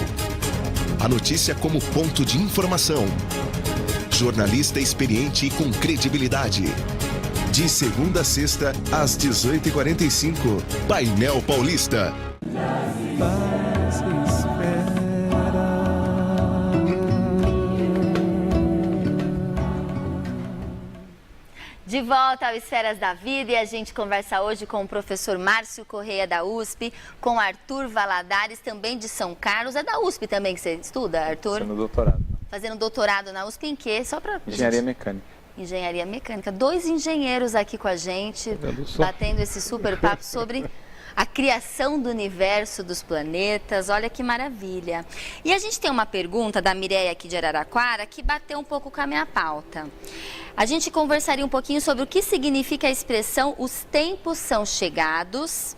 A notícia como ponto de informação. Jornalista experiente e com credibilidade. De segunda a sexta, às 18h45. Painel Paulista. De volta ao Esferas da Vida, e a gente conversa hoje com o professor Márcio Correia da USP, com Arthur Valadares, também de São Carlos. É da USP também que você estuda, Arthur? Fazendo doutorado. Fazendo doutorado na USP em quê? Só para Engenharia Mecânica. Engenharia Mecânica. 2 engenheiros aqui com a gente, batendo esse super papo sobre a criação do universo, dos planetas. Olha que maravilha. E a gente tem uma pergunta da Mireia aqui de Araraquara que bateu um pouco com a minha pauta. A gente conversaria um pouquinho sobre o que significa a expressão "os tempos são chegados".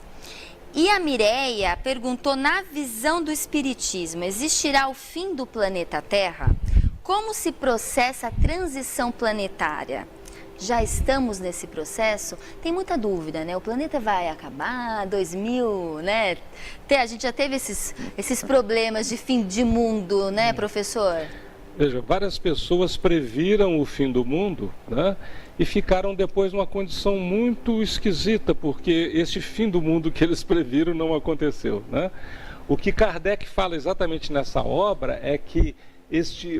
E a Mireia perguntou, na visão do Espiritismo, existirá o fim do planeta Terra? Como se processa a transição planetária? Já estamos nesse processo? Tem muita dúvida, né? O planeta vai acabar, 2000, né? A gente já teve esses problemas de fim de mundo, né, professor? Veja, várias pessoas previram o fim do mundo, né? E ficaram depois numa condição muito esquisita, porque esse fim do mundo que eles previram não aconteceu, né? O que Kardec fala exatamente nessa obra é que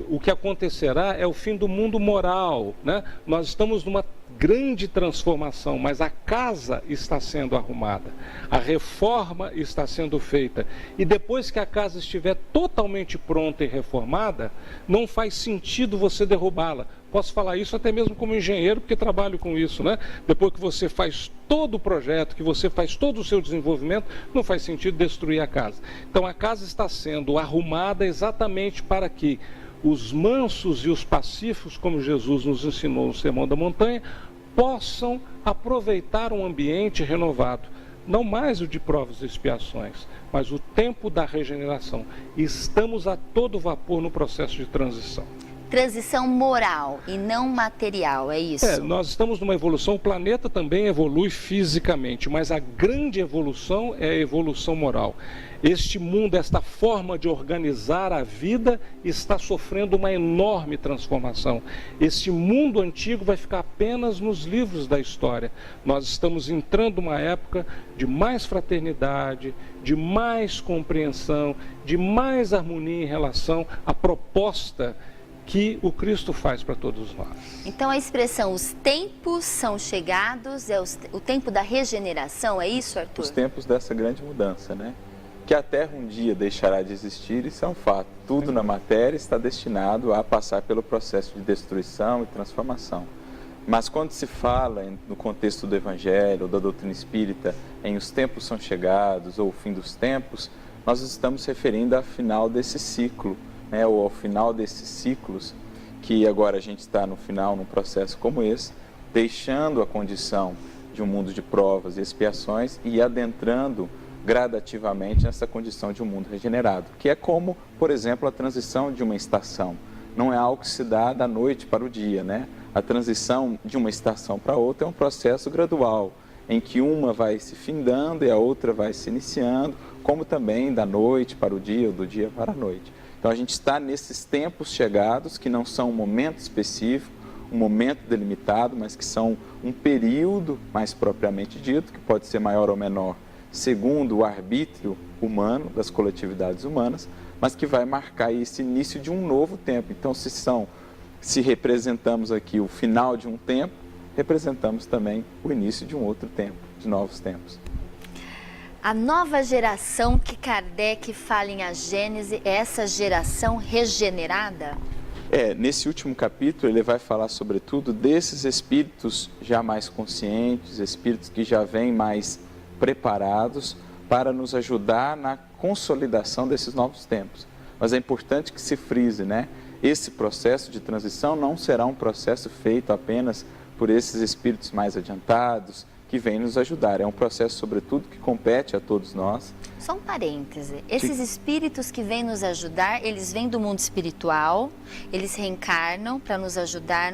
o que acontecerá é o fim do mundo moral, né? Nós estamos numa grande transformação, mas a casa está sendo arrumada, a reforma está sendo feita, e depois que a casa estiver totalmente pronta e reformada, não faz sentido você derrubá-la. Posso falar isso até mesmo como engenheiro, porque trabalho com isso, né? Depois que você faz todo o projeto, que você faz todo o seu desenvolvimento, não faz sentido destruir a casa. Então a casa está sendo arrumada exatamente para que os mansos e os pacíficos, como Jesus nos ensinou no Sermão da Montanha, possam aproveitar um ambiente renovado. Não mais o de provas e expiações, mas o tempo da regeneração. Estamos a todo vapor no processo de transição. Transição moral e não material, é isso? Nós estamos numa evolução, o planeta também evolui fisicamente, mas a grande evolução é a evolução moral. Este mundo, esta forma de organizar a vida está sofrendo uma enorme transformação. Este mundo antigo vai ficar apenas nos livros da história. Nós estamos entrando numa época de mais fraternidade, de mais compreensão, de mais harmonia em relação à proposta que o Cristo faz para todos nós. Então a expressão os tempos são chegados, é o tempo da regeneração, é isso, Arthur? Os tempos dessa grande mudança, né? Que a Terra um dia deixará de existir, isso é um fato. Tudo na matéria está destinado a passar pelo processo de destruição e transformação. Mas quando se fala no contexto do Evangelho, ou da doutrina espírita, em os tempos são chegados, ou o fim dos tempos, nós estamos referindo ao final desse ciclo, né, ou ao final desses ciclos, que agora a gente está no final, num processo como esse, deixando a condição de um mundo de provas e expiações e adentrando gradativamente nessa condição de um mundo regenerado, que é como, por exemplo, a transição de uma estação. Não é algo que se dá da noite para o dia, né? A transição de uma estação para outra é um processo gradual, em que uma vai se findando e a outra vai se iniciando, como também da noite para o dia ou do dia para a noite. Então a gente está nesses tempos chegados, que não são um momento específico, um momento delimitado, mas que são um período mais propriamente dito, que pode ser maior ou menor, segundo o arbítrio humano, das coletividades humanas, mas que vai marcar esse início de um novo tempo. Então se representamos aqui o final de um tempo, representamos também o início de um outro tempo, de novos tempos. A nova geração que Kardec fala em A Gênese é essa geração regenerada? Nesse último capítulo ele vai falar sobretudo desses espíritos já mais conscientes, espíritos que já vêm mais preparados para nos ajudar na consolidação desses novos tempos. Mas é importante que se frise, né? Esse processo de transição não será um processo feito apenas por esses espíritos mais adiantados, que vem nos ajudar. É um processo, sobretudo, que compete a todos nós. Só um parêntese. Esses espíritos que vêm nos ajudar, eles vêm do mundo espiritual, eles reencarnam para nos ajudar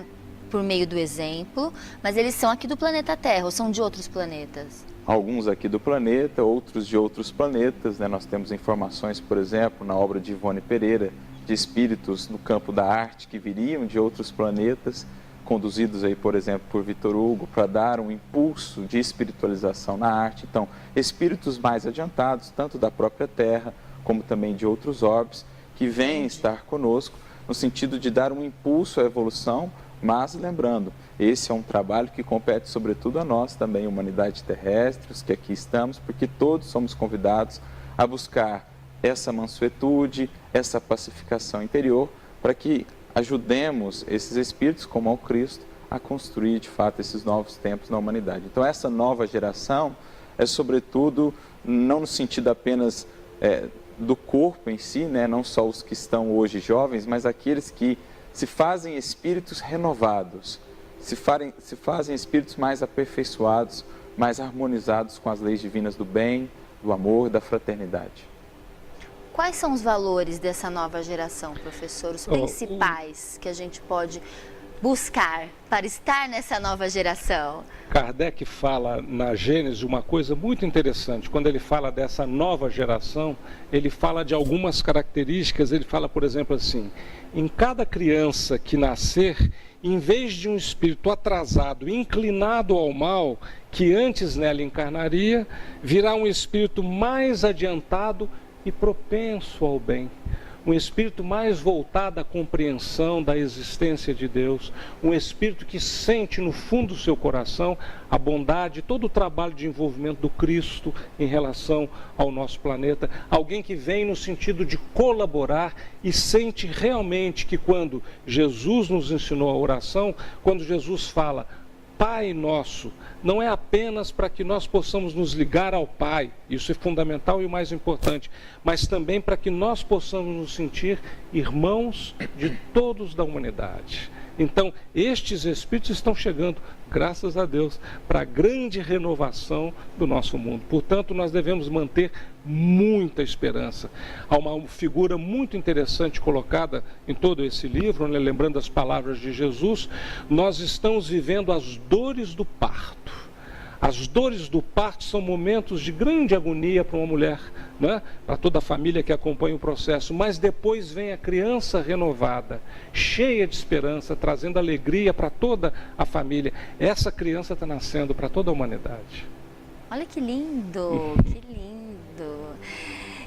por meio do exemplo, mas eles são aqui do planeta Terra ou são de outros planetas? Alguns aqui do planeta, outros de outros planetas, né? Nós temos informações, por exemplo, na obra de Ivone Pereira, de espíritos no campo da arte que viriam de outros planetas, conduzidos aí, por exemplo, por Vitor Hugo, para dar um impulso de espiritualização na arte. Então, espíritos mais adiantados, tanto da própria Terra, como também de outros orbes, que vêm estar conosco, no sentido de dar um impulso à evolução, mas lembrando, esse é um trabalho que compete sobretudo a nós também, humanidade terrestre, os que aqui estamos, porque todos somos convidados a buscar essa mansuetude, essa pacificação interior, para que ajudemos esses espíritos, como ao Cristo, a construir de fato esses novos tempos na humanidade. Então essa nova geração é sobretudo, não no sentido apenas do corpo em si, né? Não só os que estão hoje jovens, mas aqueles que se fazem espíritos renovados, se fazem espíritos mais aperfeiçoados, mais harmonizados com as leis divinas do bem, do amor, da fraternidade. Quais são os valores dessa nova geração, professor? Os principais que a gente pode buscar para estar nessa nova geração? Kardec fala na Gênesis uma coisa muito interessante. Quando ele fala dessa nova geração, ele fala de algumas características. Ele fala, por exemplo, assim: em cada criança que nascer, em vez de um espírito atrasado, inclinado ao mal, que antes nela encarnaria, virá um espírito mais adiantado e propenso ao bem. Um espírito mais voltado à compreensão da existência de Deus, um espírito que sente no fundo do seu coração a bondade, todo o trabalho de envolvimento do Cristo em relação ao nosso planeta, alguém que vem no sentido de colaborar e sente realmente que quando Jesus nos ensinou a oração, quando Jesus fala Pai Nosso, não é apenas para que nós possamos nos ligar ao Pai, isso é fundamental e o mais importante, mas também para que nós possamos nos sentir irmãos de todos da humanidade. Então, estes espíritos estão chegando, graças a Deus, para a grande renovação do nosso mundo. Portanto, nós devemos manter muita esperança. Há uma figura muito interessante colocada em todo esse livro, né? Lembrando as palavras de Jesus, nós estamos vivendo as dores do parto. As dores do parto são momentos de grande agonia para uma mulher, né? Para toda a família que acompanha o processo, mas depois vem a criança renovada, cheia de esperança, trazendo alegria para toda a família. Essa criança está nascendo para toda a humanidade. Olha que lindo, que lindo.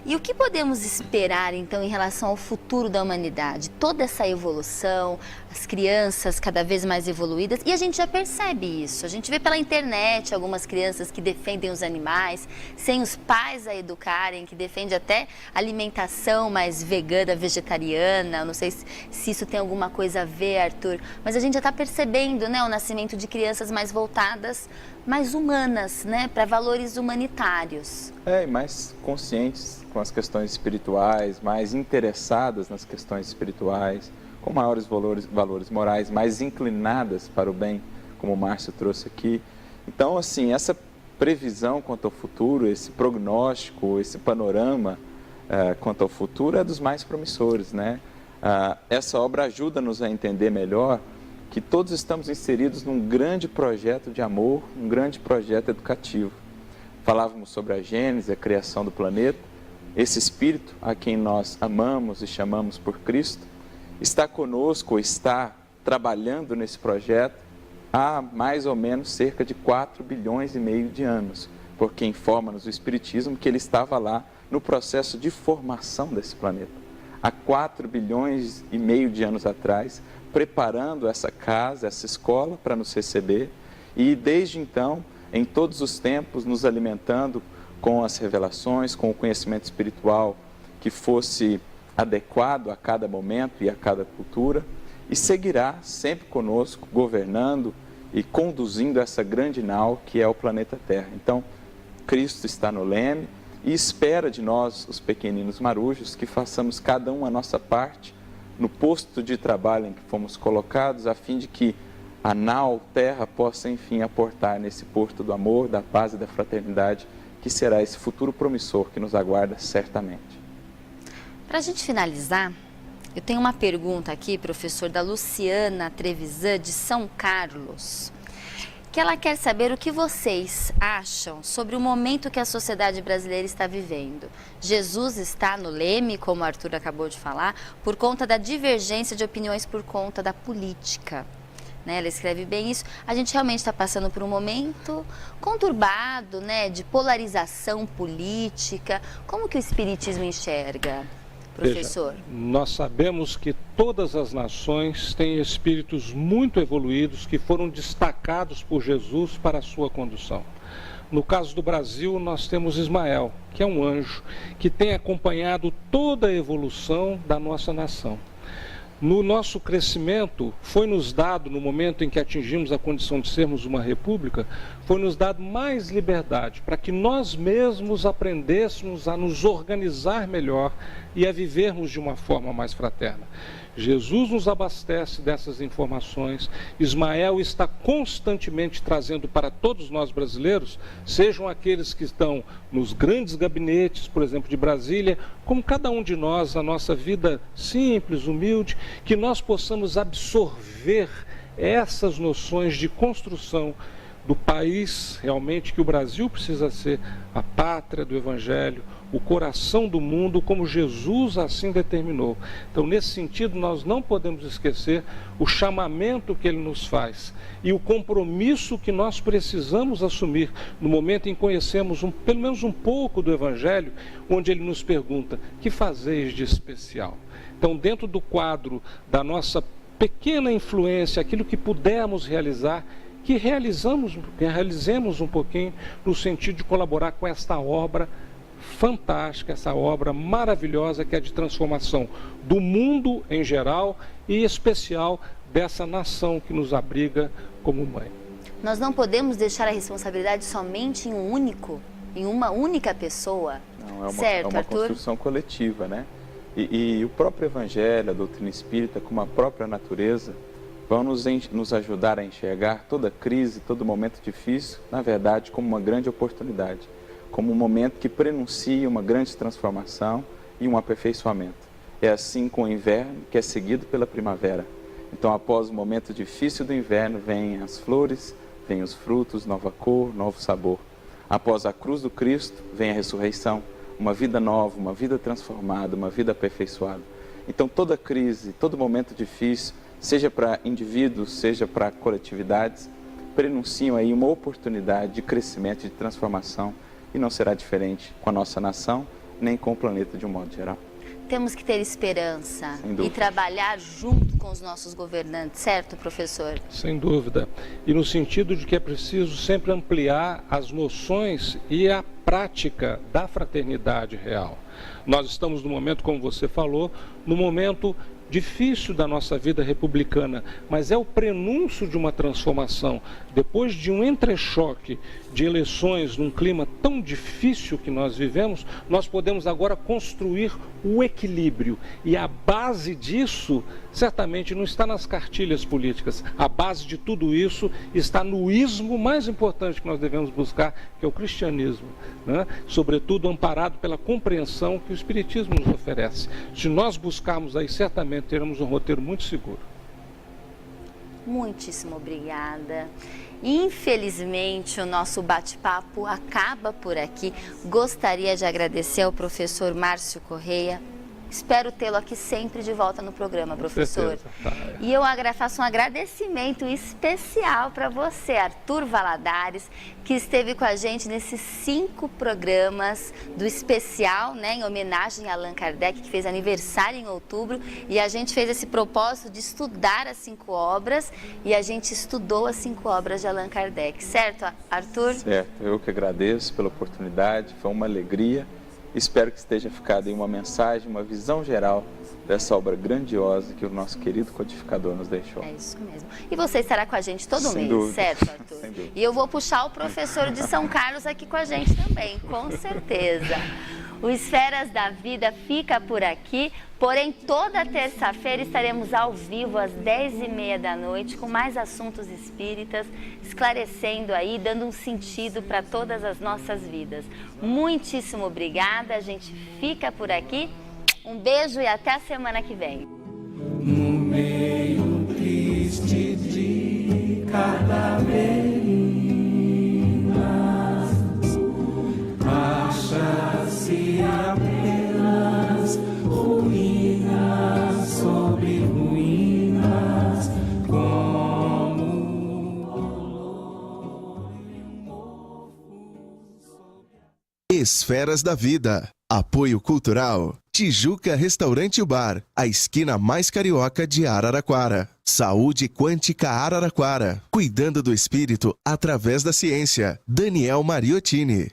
E o que podemos esperar, então, em relação ao futuro da humanidade? Toda essa evolução, as crianças cada vez mais evoluídas, e a gente já percebe isso. A gente vê pela internet algumas crianças que defendem os animais, sem os pais a educarem, que defendem até alimentação mais vegana, vegetariana. Eu não sei se isso tem alguma coisa a ver, Arthur, mas a gente já está percebendo, né, o nascimento de crianças mais voltadas, mais humanas, né, para valores humanitários. E mais conscientes com as questões espirituais, mais interessadas nas questões espirituais, com maiores valores morais, mais inclinadas para o bem, como o Márcio trouxe aqui. Então, assim, essa previsão quanto ao futuro, esse prognóstico, esse panorama quanto ao futuro é dos mais promissores, né? Essa obra ajuda-nos a entender melhor que todos estamos inseridos num grande projeto de amor, um grande projeto educativo. Falávamos sobre a Gênese, a criação do planeta. Esse Espírito, a quem nós amamos e chamamos por Cristo, está conosco, está trabalhando nesse projeto há mais ou menos cerca de 4,5 bilhões de anos, porque informa-nos o Espiritismo que ele estava lá no processo de formação desse planeta. Há 4,5 bilhões de anos atrás, preparando essa casa, essa escola para nos receber, e desde então, em todos os tempos, nos alimentando com as revelações, com o conhecimento espiritual que fosse adequado a cada momento e a cada cultura, e seguirá sempre conosco, governando e conduzindo essa grande nau que é o planeta Terra. Então, Cristo está no leme e espera de nós, os pequeninos marujos, que façamos cada um a nossa parte no posto de trabalho em que fomos colocados, a fim de que a nau Terra possa, enfim, aportar nesse porto do amor, da paz e da fraternidade, que será esse futuro promissor que nos aguarda certamente. Para a gente finalizar, eu tenho uma pergunta aqui, professor, da Luciana Trevisan, de São Carlos, que ela quer saber o que vocês acham sobre o momento que a sociedade brasileira está vivendo. Jesus está no leme, como o Arthur acabou de falar, por conta da divergência de opiniões por conta da política. Né? Ela escreve bem isso. A gente realmente está passando por um momento conturbado, né, de polarização política. Como que o Espiritismo enxerga, professor? Veja, nós sabemos que todas as nações têm espíritos muito evoluídos que foram destacados por Jesus para a sua condução. No caso do Brasil, nós temos Ismael, que é um anjo, que tem acompanhado toda a evolução da nossa nação. No nosso crescimento, foi-nos dado, no momento em que atingimos a condição de sermos uma república, foi-nos dado mais liberdade para que nós mesmos aprendêssemos a nos organizar melhor e a vivermos de uma forma mais fraterna. Jesus nos abastece dessas informações. Ismael está constantemente trazendo para todos nós brasileiros, sejam aqueles que estão nos grandes gabinetes, por exemplo, de Brasília, como cada um de nós, a nossa vida simples, humilde, que nós possamos absorver essas noções de construção do país, realmente, que o Brasil precisa ser a pátria do Evangelho, o coração do mundo, como Jesus assim determinou. Então, nesse sentido, nós não podemos esquecer o chamamento que ele nos faz e o compromisso que nós precisamos assumir no momento em que conhecemos pelo menos um pouco do Evangelho, onde ele nos pergunta: que fazeis de especial? Então, dentro do quadro da nossa pequena influência, aquilo que pudermos realizar, que realizemos um pouquinho no sentido de colaborar com esta obra fantástica, essa obra maravilhosa que é de transformação do mundo em geral e em especial dessa nação que nos abriga como mãe. Nós não podemos deixar a responsabilidade somente em uma única pessoa. Não, certo, é uma Arthur? construção coletiva, né? E o próprio Evangelho, a doutrina espírita, como a própria natureza, vão nos ajudar a enxergar toda crise, todo momento difícil, na verdade, como uma grande oportunidade, como um momento que prenuncia uma grande transformação e um aperfeiçoamento. É assim com o inverno, que é seguido pela primavera. Então, após o momento difícil do inverno, vêm as flores, vêm os frutos, nova cor, novo sabor. Após a cruz do Cristo, vem a ressurreição, uma vida nova, uma vida transformada, uma vida aperfeiçoada. Então, toda crise, todo momento difícil, seja para indivíduos, seja para coletividades, prenunciam aí uma oportunidade de crescimento, de transformação, e não será diferente com a nossa nação, nem com o planeta de um modo geral. Temos que ter esperança e trabalhar junto com os nossos governantes, certo, professor? Sem dúvida. E no sentido de que é preciso sempre ampliar as noções e a prática da fraternidade real. Nós estamos no momento, como você falou, no momento difícil da nossa vida republicana, mas é o prenúncio de uma transformação. Depois de um entrechoque de eleições num clima tão difícil que nós vivemos, nós podemos agora construir o equilíbrio. E a base disso, certamente, não está nas cartilhas políticas. A base de tudo isso está no ismo mais importante que nós devemos buscar, que é o cristianismo, né? Sobretudo amparado pela compreensão que o Espiritismo nos oferece. Se nós buscarmos aí, certamente teremos um roteiro muito seguro. Muitíssimo obrigada. Infelizmente, o nosso bate-papo acaba por aqui. Gostaria de agradecer ao professor Márcio Correia. Espero tê-lo aqui sempre de volta no programa, professor. E eu faço um agradecimento especial para você, Arthur Valadares, que esteve com a gente nesses 5 programas do especial, né, em homenagem a Allan Kardec, que fez aniversário em outubro. E a gente fez esse propósito de estudar as 5 obras e a gente estudou as 5 obras de Allan Kardec. Certo, Arthur? Certo, eu que agradeço pela oportunidade, foi uma alegria. Espero que esteja ficada aí uma mensagem, uma visão geral dessa obra grandiosa que o nosso querido codificador nos deixou. É isso mesmo. E você estará com a gente todo mês, dúvida. certo, Arthur? Sem dúvida. E eu vou puxar o professor de São Carlos aqui com a gente também, com certeza. O Esferas da Vida fica por aqui, porém toda terça-feira estaremos ao vivo às 10h30 da noite com mais assuntos espíritas, esclarecendo aí, dando um sentido para todas as nossas vidas. Muitíssimo obrigada, a gente fica por aqui. Um beijo e até a semana que vem. No meio triste de cadaverinas, acha-se apenas ruínas sobre ruínas, como Esferas da Vida. Apoio Cultural. Tijuca Restaurante e Bar, a esquina mais carioca de Araraquara. Saúde Quântica Araraquara. Cuidando do espírito através da ciência. Daniel Mariottini.